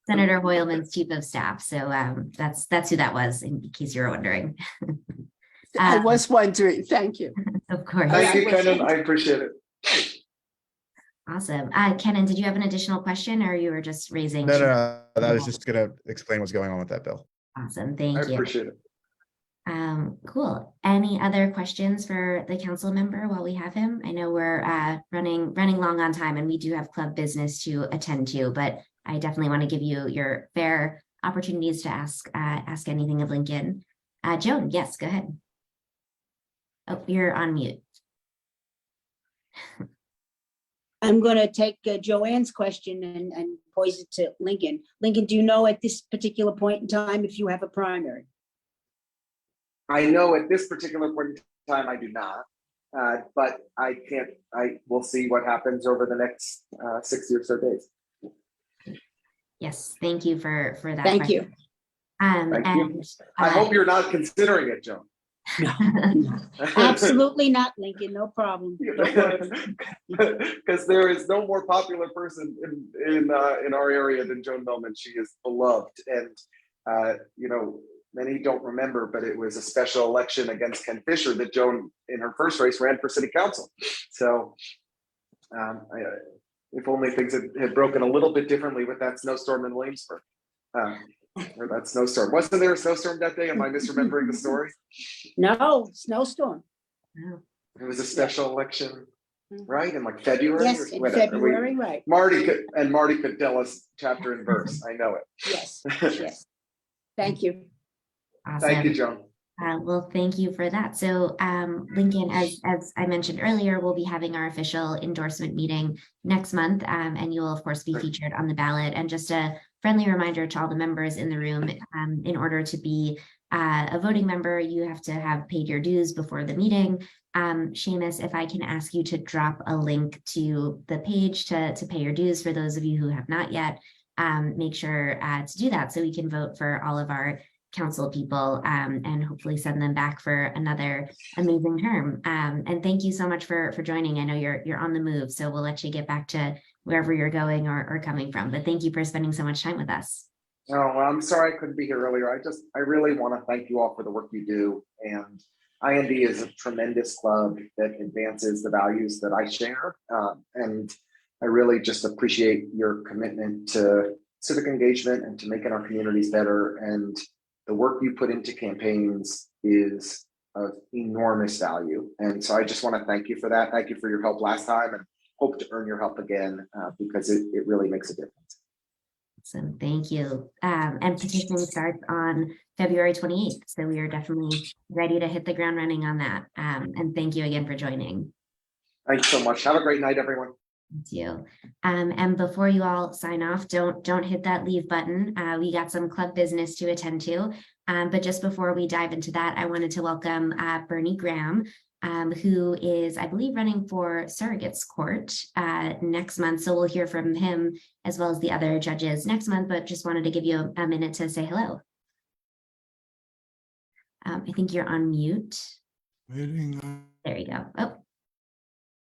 Senator Hoylman's chief of staff. So that's who that was, in case you were wondering. I was wondering. Thank you. Of course. Thank you, Kenan. I appreciate it. Awesome. Kenan, did you have an additional question, or you were just raising? No. I was just going to explain what's going on with that bill. Awesome. Thank you. I appreciate it. Cool. Any other questions for the council member while we have him? I know we're running long on time, and we do have club business to attend to, but I definitely want to give you your fair opportunities to ask anything of Lincoln. Joan, yes, go ahead. Oh, you're on mute. I'm going to take Joanne's question and pose it to Lincoln. Lincoln, do you know at this particular point in time if you have a primary? I know at this particular point in time, I do not, but I will see what happens over the next 60 or so days. Yes, thank you for that. Thank you. Thank you. I hope you're not considering it, Joan. Absolutely not, Lincoln. No problem. Because there is no more popular person in our area than Joan Millman. She is beloved, and many don't remember, but it was a special election against Ken Fisher that Joan, in her first race, ran for city council. So if only things had broken a little bit differently with that snowstorm in Williamsburg. Or that snowstorm. Wasn't there a snowstorm that day? Am I misremembering the story? No, snowstorm. It was a special election. right? In like February? Yes, or in whatever. February, right. Marty could tell us chapter and verse. I know it. Yes, yes. Thank you. Thank you, Awesome. Joan. Well, thank you for that. So, Lincoln, as I mentioned earlier, we'll be having our official endorsement meeting next month, and you will, of course, be Great. featured on the ballot. And just a friendly reminder to all the members in the room, in order to be a voting member, you have to have paid your dues before the meeting. Seamus, if I can ask you to drop a link to the page to pay your dues for those of you who have not yet, make sure to do that so we can vote for all of our council people, and hopefully send them back for another amazing term. And thank you so much for joining. I know you're on the move, so we'll let you get back to wherever you're going or coming from. But thank you for spending so much time with us. Oh, well, I'm sorry I couldn't be here earlier. I really want to thank you all for the work you do. And IND is a tremendous club that advances the values that I share. And I really just appreciate your commitment to civic engagement and to making our communities better. And the work you put into campaigns is of enormous value. And so I just want to thank you for that. Thank you for your help last time, and hope to earn your help again, because it really makes a difference. Awesome, thank you. And petitioning starts on February 28th. So we are definitely ready to hit the ground running on that. And thank you again for joining. Thanks so much. Have a great night, everyone. Thank you. And before you all sign off, don't hit that leave button. We got some club business to attend to. But just before we dive into that, I wanted to welcome Bernie Graham, who is, I believe, running for Surrogates Court next month. So we'll hear from him as well as the other judges next month, but just wanted to give you a minute to say hello. I think you're on mute. Waiting. There you go. Oh,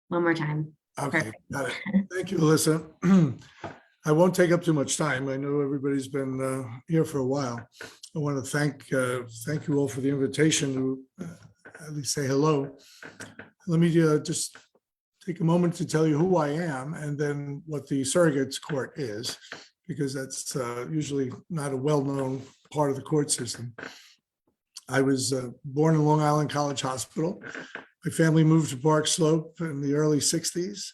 one more time. Okay, Perfect. got it. Thank you, Alyssa. I won't take up too much time. I know everybody's been here for a while. I want to thank you all for the invitation to at least say hello. Let me just take a moment to tell you who I am and then what the Surrogates Court is, because that's usually not a well-known part of the court system. I was born in Long Island College Hospital. My family moved to Park Slope in the early 60s.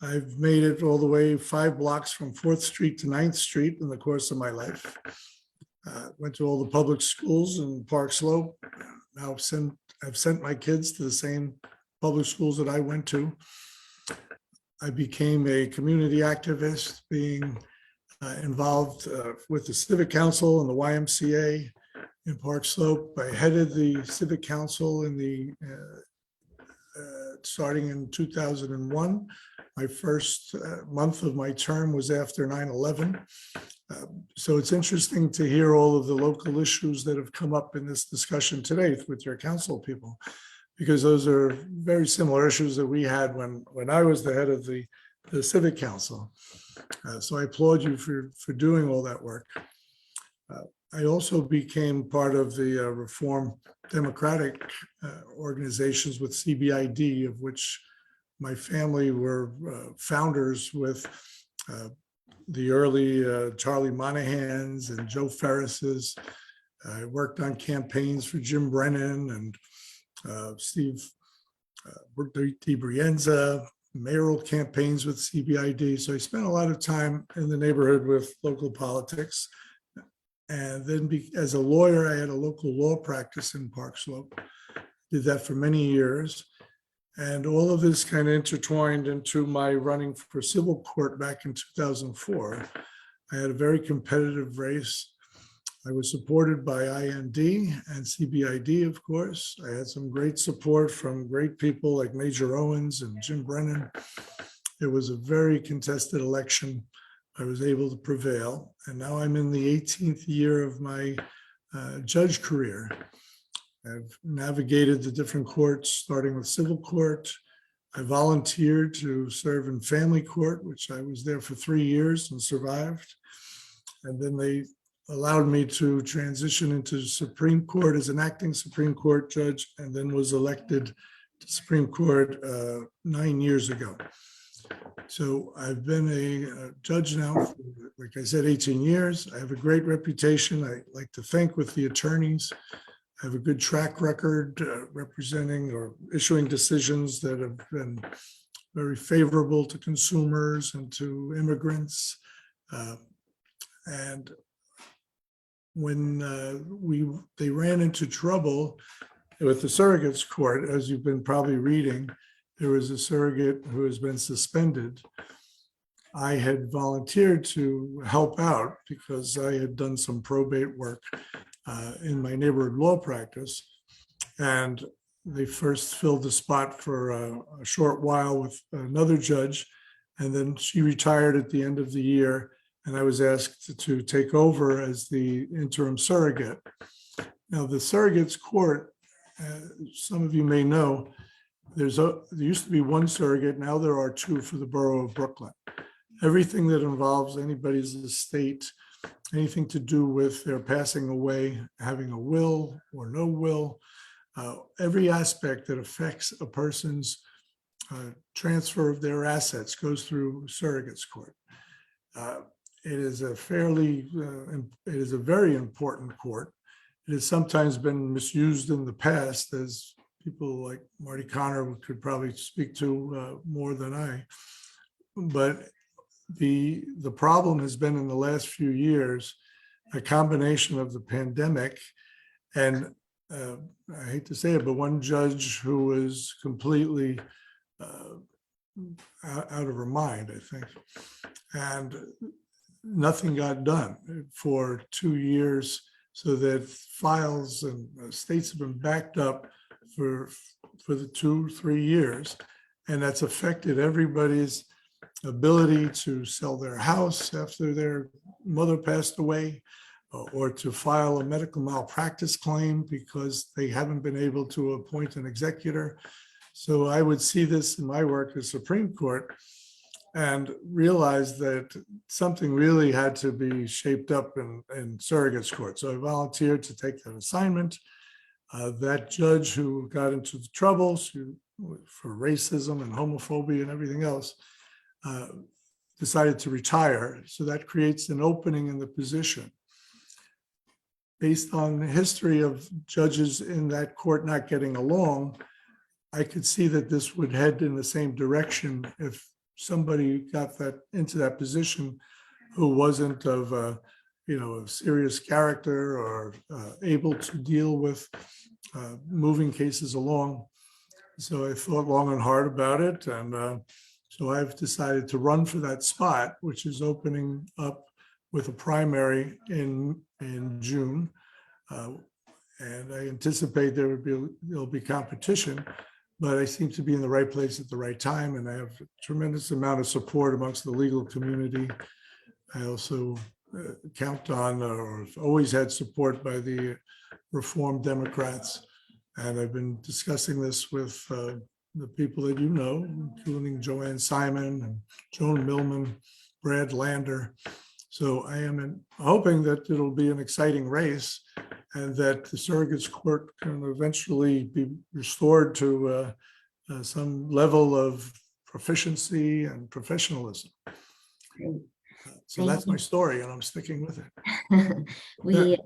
I've made it all the way 5 blocks from 4th Street to 9th Street in the course of my life. Went to all the public schools in Park Slope. Now I've sent my kids to the same public schools that I went to. I became a community activist, being involved with the Civic Council and the YMCA in Park Slope. I headed the Civic Council in the starting in 2001. My first month of my term was after 9/11. So it's interesting to hear all of the local issues that have come up in this discussion today with your council people, because those are very similar issues that we had when I was the head of the Civic Council. So I applaud you for doing all that work. I also became part of the Reform Democratic organizations with CBID, of which my family were founders with the early Charlie Monahans and Joe Ferris's. I worked on campaigns for Jim Brennan and Steve DiBrienza, mayoral campaigns with CBID. So I spent a lot of time in the neighborhood with local politics. And then as a lawyer, I had a local law practice in Park Slope. Did that for many years. And all of this kind of intertwined into my running for civil court back in 2004. I had a very competitive race. I was supported by IND and CBID, of course. I had some great support from great people like Major Owens and Jim Brennan. It was a very contested election. I was able to prevail. And now I'm in the 18th year of my judge career. I've navigated the different courts, starting with civil court. I volunteered to serve in family court, which I was there for 3 years and survived. And then they allowed me to transition into Supreme Court as an acting Supreme Court judge, and then was elected to Supreme Court 9 years ago. So I've been a judge now for, like I said, 18 years. I have a great reputation. I like to think with the attorneys. I have a good track record representing or issuing decisions that have been very favorable to consumers and to immigrants. And when they ran into trouble with the surrogates court, as you've been probably reading, there was a surrogate who has been suspended. I had volunteered to help out because I had done some probate work in my neighborhood law practice. And they first filled the spot for a short while with another judge, and then she retired at the end of the year, and I was asked to take over as the interim surrogate. Now, the surrogates court, some of you may know, there used to be one surrogate, now there are two for the borough of Brooklyn. Everything that involves anybody's estate, anything to do with their passing away, having a will or no will, every aspect that affects a person's transfer of their assets goes through surrogates court. It is a very important court. It has sometimes been misused in the past, as people like Marty Connor could probably speak to more than I. But the problem has been in the last few years, a combination of the pandemic and I hate to say it, but one judge who was completely out of her mind, I think. And nothing got done for 2 years, so that files and states have been backed up for the 2-3 years. And that's affected everybody's ability to sell their house after their mother passed away, or to file a medical malpractice claim because they haven't been able to appoint an executor. So I would see this in my work as Supreme Court and realize that something really had to be shaped up in surrogates court. So I volunteered to take that assignment. That judge who got into the troubles for racism and homophobia and everything else decided to retire. So that creates an opening in the position. Based on the history of judges in that court not getting along, I could see that this would head in the same direction if somebody got into that position who wasn't of a serious character or able to deal with moving cases along. So I thought long and hard about it, and so I've decided to run for that spot, which is opening up with a primary in June, and I anticipate there'll be competition, but I seem to be in the right place at the right time, and I have a tremendous amount of support amongst the legal community. I also count on, or always had support by the Reform Democrats, and I've been discussing this with the people that you know, including Joanne Simon and Joan Millman, Brad Lander. So I am hoping that it'll be an exciting race and that the surrogates court can eventually be restored to some level of proficiency and professionalism. So that's my story, and I'm sticking with it.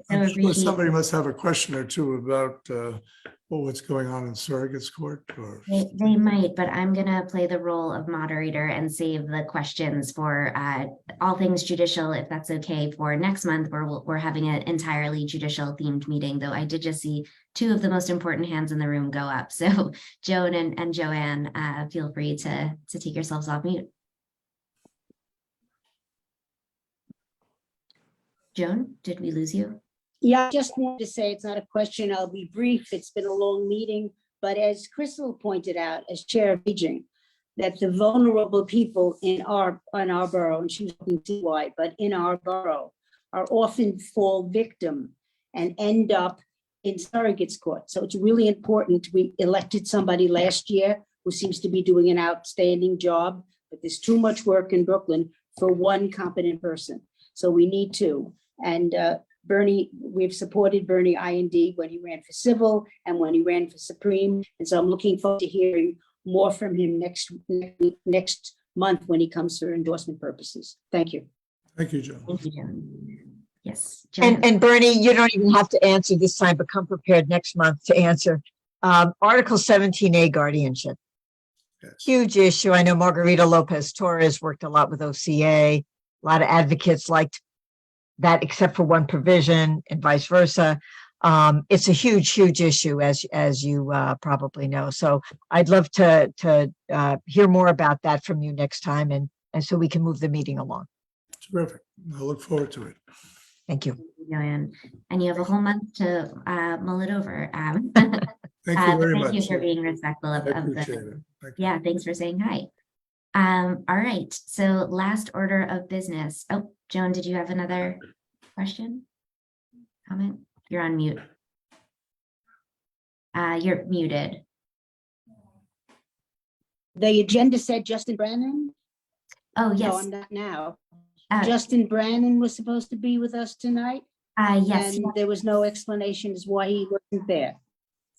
I'm sure somebody must have a question or two about what's going on in surrogates court. Or They might, but I'm going to play the role of moderator and save the questions for all things judicial, if that's okay, for next month, where we're having an entirely judicial themed meeting, though I did just see two of the most important hands in the room go up. So Joan and Joanne, feel free to take yourselves off mute. Joan, did we lose you? Yeah, I just wanted to say it's not a question. I'll be brief. It's been a long meeting, but as Crystal pointed out, as chair of aging, that the vulnerable people in our borough, and she's looking to why, but in our borough, are often fall victim and end up in surrogates court. So it's really important. We elected somebody last year who seems to be doing an outstanding job, but there's too much work in Brooklyn for one competent person. So we need two. And Bernie, we've supported Bernie IND when he ran for civil and when he ran for Supreme. And so I'm looking forward to hearing more from him next month when he comes for endorsement purposes. Thank you. Thank you, Joan. Thank you, Joan. Yes. Joan. And Bernie, you don't even have to answer this time, but come prepared next month to answer. Article 17A guardianship. Huge issue. I know Margarita Lopez Torres worked a lot with OCA. A lot of advocates liked that, except for one provision, and vice versa. It's a huge issue, as you probably know. So I'd love to hear more about that from you next time, and so we can move the meeting along. Terrific. I look forward to it. Thank you. Joanne, and you have a whole month to mull it over. Thank you very Thank you much. for being respectful I of appreciate the. it. Thank you. Yeah, thanks for saying hi. All right, so last order of business. Oh, Joan, did you have another question? Comment? You're on mute. You're muted. The agenda said Justin Brannan. Oh, No, yes. I'm not now. Uh, Justin Brannan was supposed to be with us tonight. Yes. And there was no explanation as why he wasn't there.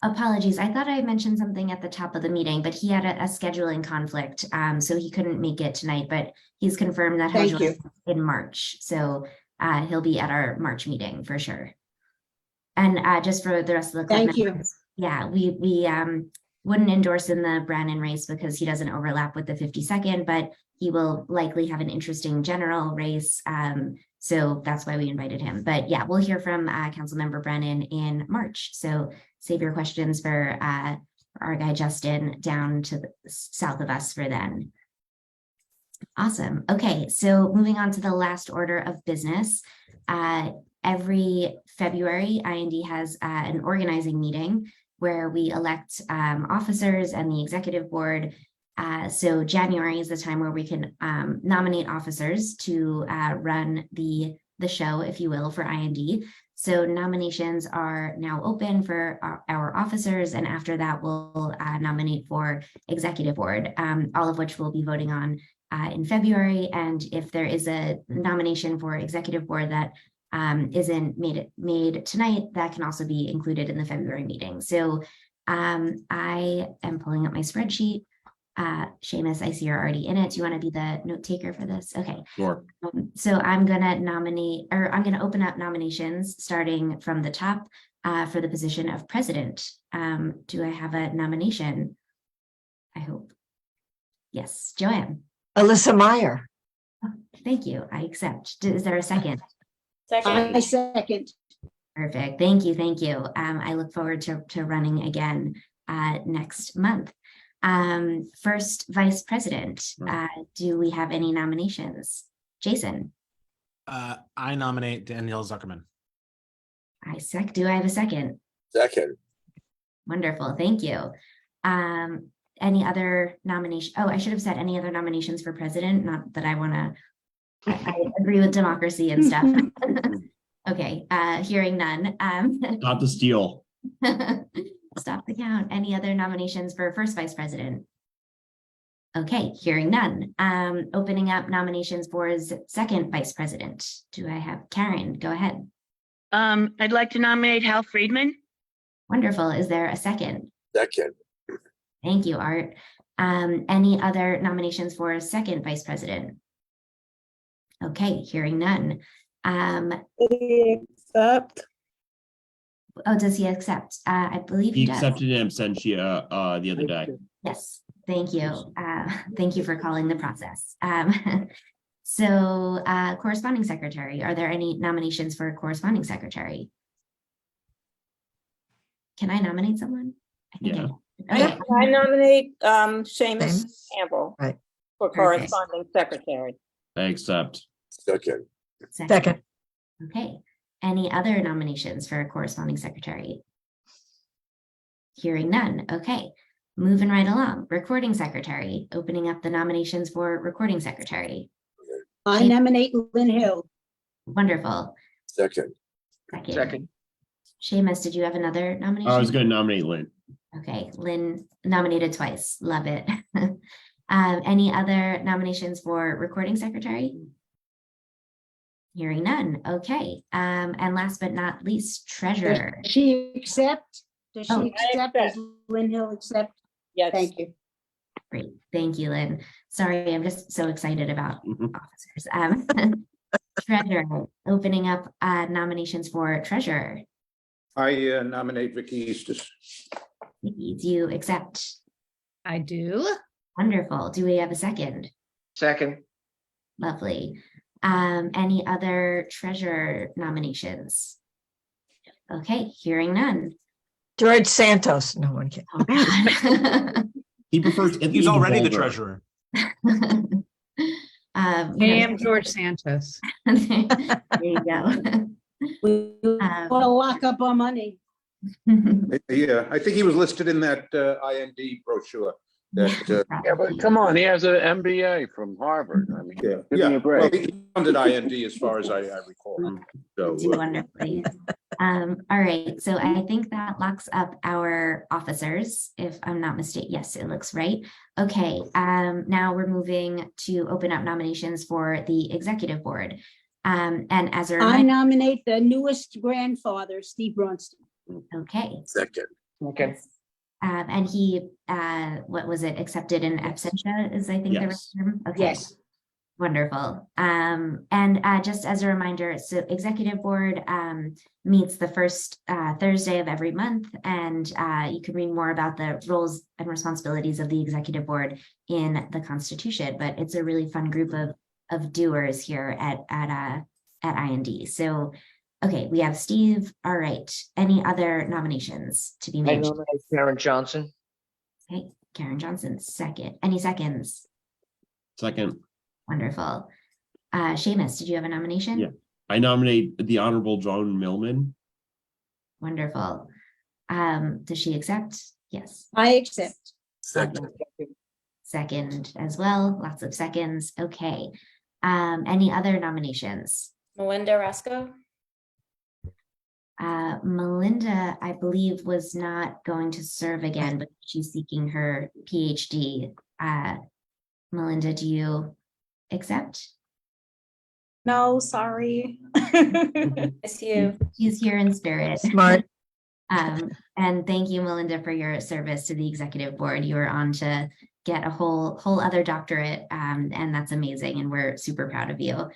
Apologies. I thought I mentioned something at the top of the meeting, but he had a scheduling conflict, so he couldn't make it tonight, but he's confirmed that he'll Thank you. join in March. So he'll be at our March meeting for sure. And just for the rest of the club Thank you. members, yeah, we wouldn't endorse in the Brannan race because he doesn't overlap with the 52nd, but he will likely have an interesting general race. So that's why we invited him. But yeah, we'll hear from Councilmember Brannan in March. So save your questions for our guy Justin down to the south of us for then. Awesome. Okay, so moving on to the last order of business. Every February, IND has an organizing meeting where we elect officers and the executive board. So January is the time where we can nominate officers to run the show, if you will, for IND. So nominations are now open for our officers, and after that, we'll nominate for executive board, all of which we'll be voting on in February. And if there is a nomination for executive board that isn't made tonight, that can also be included in the February meeting. So I am pulling up my spreadsheet. Seamus, I see you're already in it. Do you want to be the note taker for this? Okay. Sure. So I'm gonna open up nominations starting from the top for the position of president. Do I have a nomination? I hope. Yes, Joanne. Alyssa Meyer. Thank you. I accept. Is there a second? I second. Perfect. Thank you. Thank you. I look forward to running again next month. First vice president, do we have any nominations? Jason? I nominate Danielle Zuckerman. Do I have a second? Second. Wonderful. Thank you. Any other nomination? Oh, I should have said any other nominations for president. Not that I want to. I agree with democracy and stuff. Okay. Hearing none. Not the steal. Stop the count. Any other nominations for first vice president? Okay, hearing none. Opening up nominations for second vice president. Do I have Karen? Go ahead. I'd like to nominate Hal Friedman. Wonderful. Is there a second? Second. Thank you, Art. Any other nominations for second vice president? Okay, hearing none. Accept. Oh, does he accept? I believe He he does. accepted in absentia the other day. Yes, thank you. Thank you for calling the process. So corresponding secretary, are there any nominations for corresponding secretary? Can I nominate someone? I think Yeah, I nominate Seamus Campbell for Perfect. corresponding secretary. I accept. Second. Second. Okay. Any other nominations for corresponding secretary? Hearing none. Okay. Moving right along. Recording secretary. Opening up the nominations for recording secretary. I nominate Lynn Hill. Wonderful. Second. Second. Seamus, did you have another nomination? I was going to nominate Lynn. Okay, Lynn nominated twice. Love it. Any other nominations for recording secretary? Hearing none. Okay. And last but not least, treasurer. Does she accept? Does she Oh, accept? Does Lynn Hill accept? Yes. Thank you. Great. Thank you, Lynn. Sorry, I'm just so excited about officers. Treasurer, opening up nominations for treasurer. I nominate Vicky Eastis. Do you accept? I do. Wonderful. Do we have a second? Second. Lovely. Any other treasurer nominations? Okay, hearing none. George Santos, no one can. Oh, God. He prefers. He's already the treasurer. I am George Santos. There you go. We want to lock up our money. Yeah, I think he was listed in that IND brochure. That Yeah, but come on, he has an MBA from Harvard. I mean, give me a well, break. he funded IND as far as I recall. So Do wonderfully. All right, so I think that locks up our officers, if I'm not mistaken. Yes, it looks right. Okay, now we're moving to open up nominations for the executive board. And as a I reminder, nominate the newest grandfather, Steve Bronston. okay. Second. Okay. And he, what was it, accepted in absentia is I think the right Yes. term? Okay. Yes. Wonderful. And just as a reminder, so executive board meets the first Thursday of every month, and you can read more about the roles and responsibilities of the executive board in the Constitution. But it's a really fun group of doers here at IND. So, okay, we have Steve. All right. Any other nominations to be I made? nominate Karen Johnson. Okay, Karen Johnson, second. Any seconds? Second. Wonderful. Seamus, did you have a nomination? Yeah. I nominate the Honorable Joan Millman. Wonderful. Does she accept? Yes. I accept. Second. Second as well. Lots of seconds. Okay. Any other nominations? Melinda Rasco. Melinda, I believe, was not going to serve again, but she's seeking her PhD. Melinda, do you accept? No, sorry. It's you. She's here in spirit. Smart. And thank you, Melinda, for your service to the executive board. You are on to get a whole other doctorate, and that's amazing, and we're super proud of you.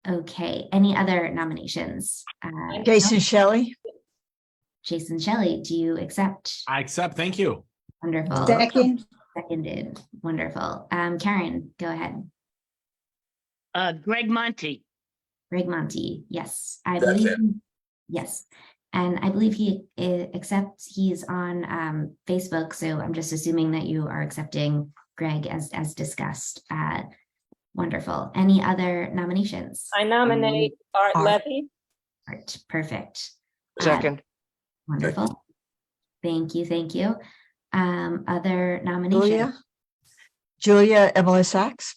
Okay, any other nominations? Jason Shelley. Jason Shelley, do you accept? I accept. Thank you. Wonderful. Second. Seconded. Wonderful. Karen, go ahead. Greg Monty. Greg Monty, yes, I believe. Yes, and I believe he accepts. He's on Facebook, so I'm just assuming that you are accepting Greg as discussed. Wonderful. Any other nominations? I nominate Art Levy. Art, perfect. Second. Wonderful. Thank you. Thank you. Other nominations? Julia Emily Sachs.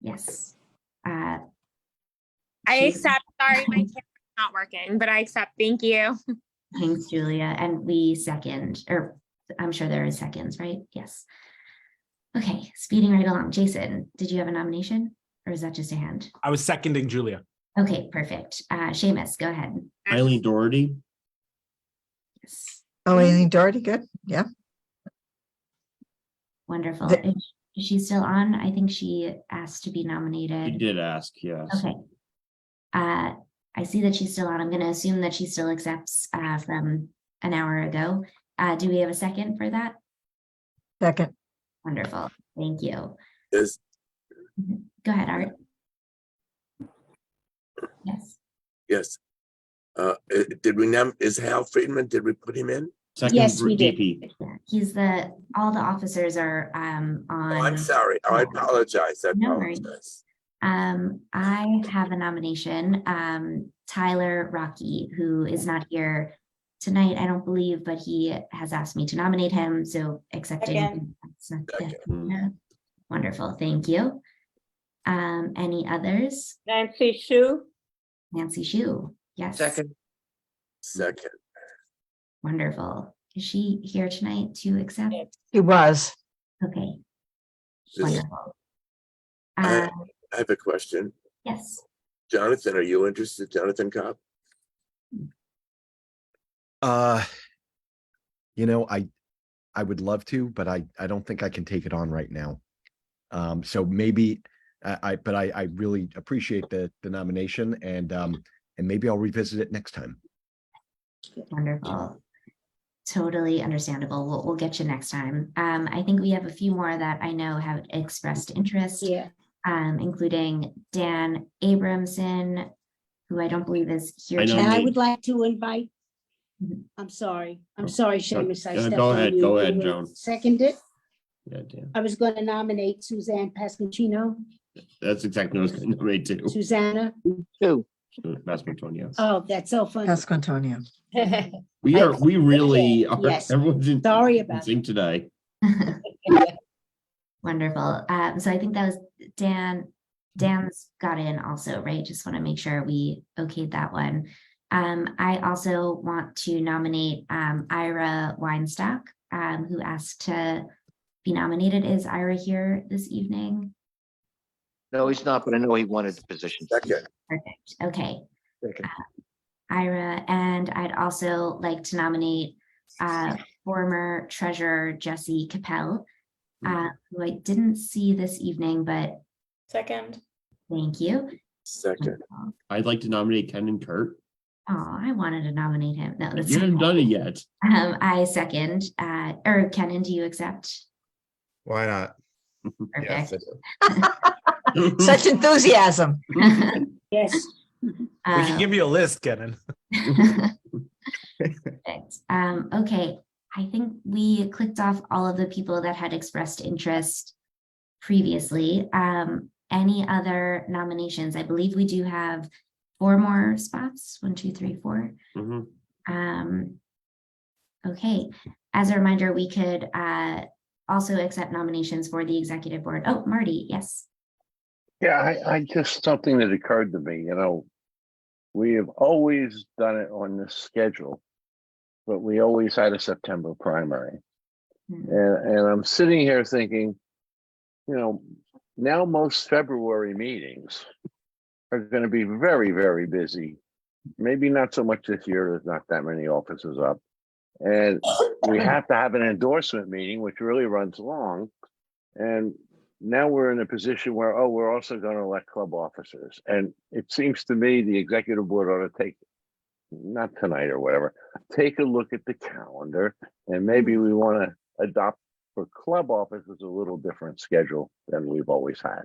Yes. I accept. Sorry, my camera's not working, but I accept. Thank you. Thanks, Julia. And we second, or I'm sure there is seconds, right? Yes. Okay, speeding right along. Jason, did you have a nomination or is that just a hand? I was seconding Julia. Okay, perfect. Seamus, go ahead. Eileen Doherty. Yes. Oh, Eileen Doherty, good. Yeah. Wonderful. The- Is she still on? I think she asked to be nominated. He did ask, yes. Okay. I see that she's still on. I'm going to assume that she still accepts from an hour ago. Do we have a second for that? Second. Wonderful. Thank you. Is Go ahead, Art. Yes. yes. Did we is Hal Friedman? Did we put him in? Second. Yes, we did. DP. Yeah, he's all the officers are on. Oh, I'm sorry. Oh, I apologize. I No worries. apologize. I have a nomination, Tyler Rocky, who is not here tonight, I don't believe, but he has asked me to nominate him, so accepting. Second. Yeah. Wonderful, thank you. Any others? Nancy Shu. Nancy Shu, yes. Second. Second. Wonderful. Is she here tonight to accept? He was. Okay, Just- wonderful. I have a question. Yes. Jonathan, are you interested? Jonathan Cobb? I would love to, but I don't think I can take it on right now. So maybe I really appreciate the nomination and maybe I'll revisit it next time. Wonderful. Totally understandable. We'll get you next time. I think we have a few more that I know have expressed interest. Yeah. Including Dan Abramson, who I don't believe is here. I know. And I Nate. would like to invite, Mhm. I'm sorry, Seamus, I Go stepped ahead, on you. go ahead, You were Joan. Seconded. Yeah, Dan. I was going to nominate Suzanne Pasquantino, That's exactly what I was going to nominate too. Susanna. Two. That's my Tony. Yes. Oh, that's so funny. Pasquantonio. We really are. Yes. Everyone's in Sorry about sync today. Wonderful. So I think that was Dan. Dan's got in also, right? Just want to make sure we okayed that one. I also want to nominate Ira Weinstock, who asked to be nominated. Is Ira here this evening? No, he's not, but I know he wanted the position. Second. Perfect. Okay. Second. Ira, and I'd also like to nominate former treasurer Jesse Capel, who I didn't see this evening, but Second. thank you. Second. I'd like to nominate Ken and Kurt. Oh, I wanted to nominate him. No, that's You haven't okay. done it yet. I second. Or Kenan, do you accept? Why not? Yes, Perfect. I do. Such enthusiasm. Yes. We can give you a list, Kenan. Perfect. Okay, I think we clicked off all of the people that had expressed interest previously. Any other nominations? I believe we do have 4 more spots. 1, 2, 3, 4. Mhm. Okay, as a reminder, we could also accept nominations for the executive board. Oh, Marty, yes. Yeah, I just, something that occurred to me, we have always done it on this schedule, but we always had a September primary. And I'm sitting here thinking, now most February meetings are going to be very, very busy. Maybe not so much this year, there's not that many offices up. And we have to have an endorsement meeting, which really runs long. And now we're in a position where, we're also going to elect club officers. And it seems to me the executive board ought to take, not tonight or whatever, take a look at the calendar, and maybe we want to adopt for club officers a little different schedule than we've always had.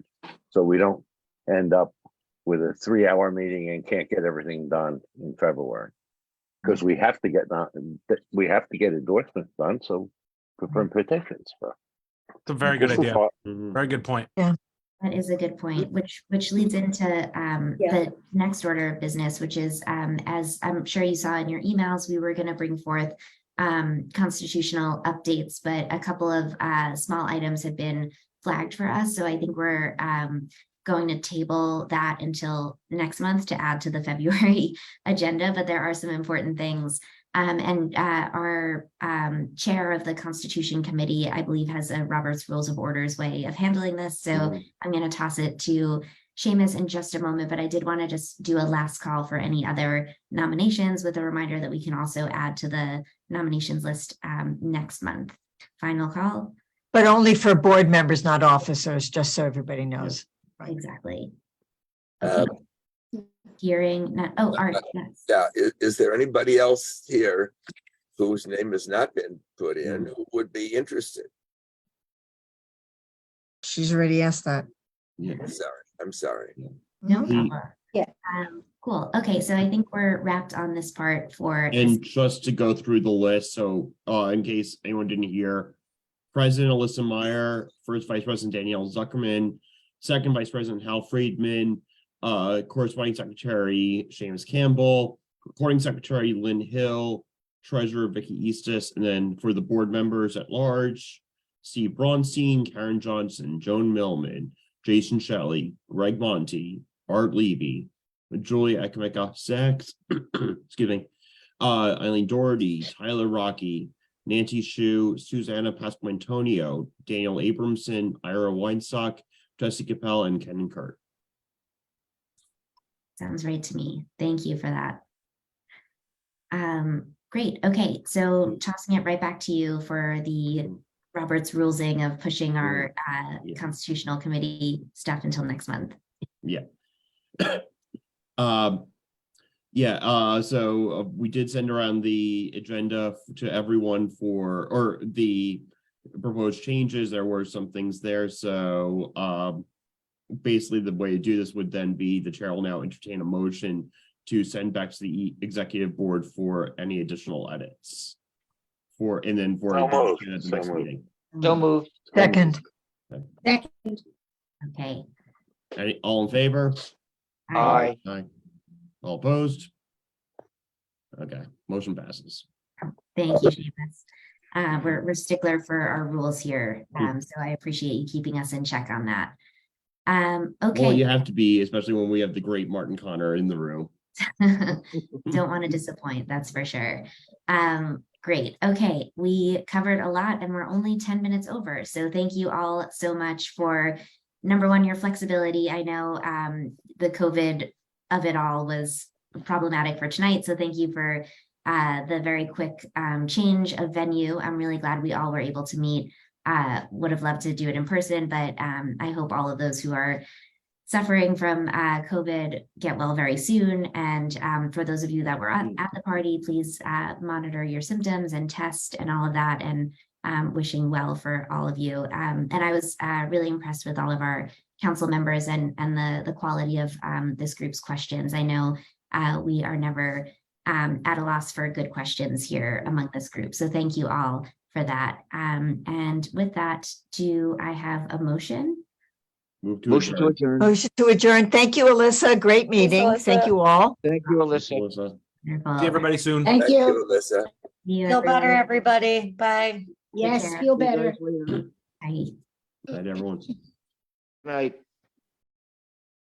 So we don't end up with a 3-hour meeting and can't get everything done in February. Because we have to get endorsements done, so for petitions. It's a very good Just a idea. thought. Very good point. That is a good point, which leads into the next order of business, which is, as I'm sure you saw in your emails, we were going to bring forth constitutional updates, but a couple of small items have been flagged for us. So I think we're going to table that until next month to add to the February agenda, but there are some important things. And our chair of the Constitution Committee, I believe, has a Robert's Rules of Orders way of handling this. So I'm going to toss it to Seamus in just a moment, but I did want to just do a last call for any other nominations with a reminder that we can also add to the nominations list next month. Final call. But only for board members, not officers, just so everybody knows. Right. Exactly. Um, Hearing none. Oh, Art, yes. Yeah, is there anybody else here whose name has not been put in who would be interested? She's already asked that. I'm sorry. No problem. Yeah. Cool. Okay, so I think we're wrapped on this part for. And just to go through the list, so in case anyone didn't hear, President Alyssa Meyer, First Vice President Danielle Zuckerman, Second Vice President Hal Friedman, Corresponding Secretary Seamus Campbell, Recording Secretary Lynn Hill, Treasurer Vicky Eastis, and then for the board members at large, Steve Braunstein, Karen Johnson, Joan Millman, Jason Shelley, Greg Monty, Art Levy, Julia Ekemeka-Sachs, excuse me, Eileen Doherty, Tyler Rocky, Nancy Shu, Susanna Pasquantonio, Daniel Abramson, Ira Weinstock, Jesse Capel, and Ken Kurt. Sounds right to me. Thank you for that. Great. Okay, so tossing it right back to you for the Robert's Rulesing of pushing our Constitutional Committee stuff until next month. Yeah. Yeah, so we did send around the agenda to everyone or the proposed changes. There were some things there, so basically the way to do this would then be the chair will now entertain a motion to send back to the executive board for any additional edits. And then for So moved. adoption at the So next moved. meeting. So moved. Second. Second. Okay, All in favor? Aye. Aye. All opposed? Okay, motion passes. thank you, Seamus. We're stickler for our rules here, so I appreciate you keeping us in check on that. Well, Okay. you have to be, especially when we have the great Martin Connor in the room. Don't want to disappoint, that's for sure. Great. Okay, we covered a lot and we're only 10 minutes over. So thank you all so much for, number one, your flexibility. I know the COVID of it all was problematic for tonight. So thank you for the very quick change of venue. I'm really glad we all were able to meet. Would have loved to do it in person, but I hope all of those who are suffering from COVID get well very soon. And for those of you that were at the party, please monitor your symptoms and test and all of that, and wishing well for all of you. And I was really impressed with all of our council members and the quality of this group's questions. I know we are never at a loss for good questions here among this group. So thank you all for that. And with that, do I have a motion? Motion to adjourn. Motion to adjourn. Thank you, Alyssa. Great meeting. Thank you all. Thank you, Alyssa. Wonderful. See everybody soon. Thank you. Alyssa. Feel better, everybody. Bye. Yes, care. feel better. Bye. Night, everyone. Night.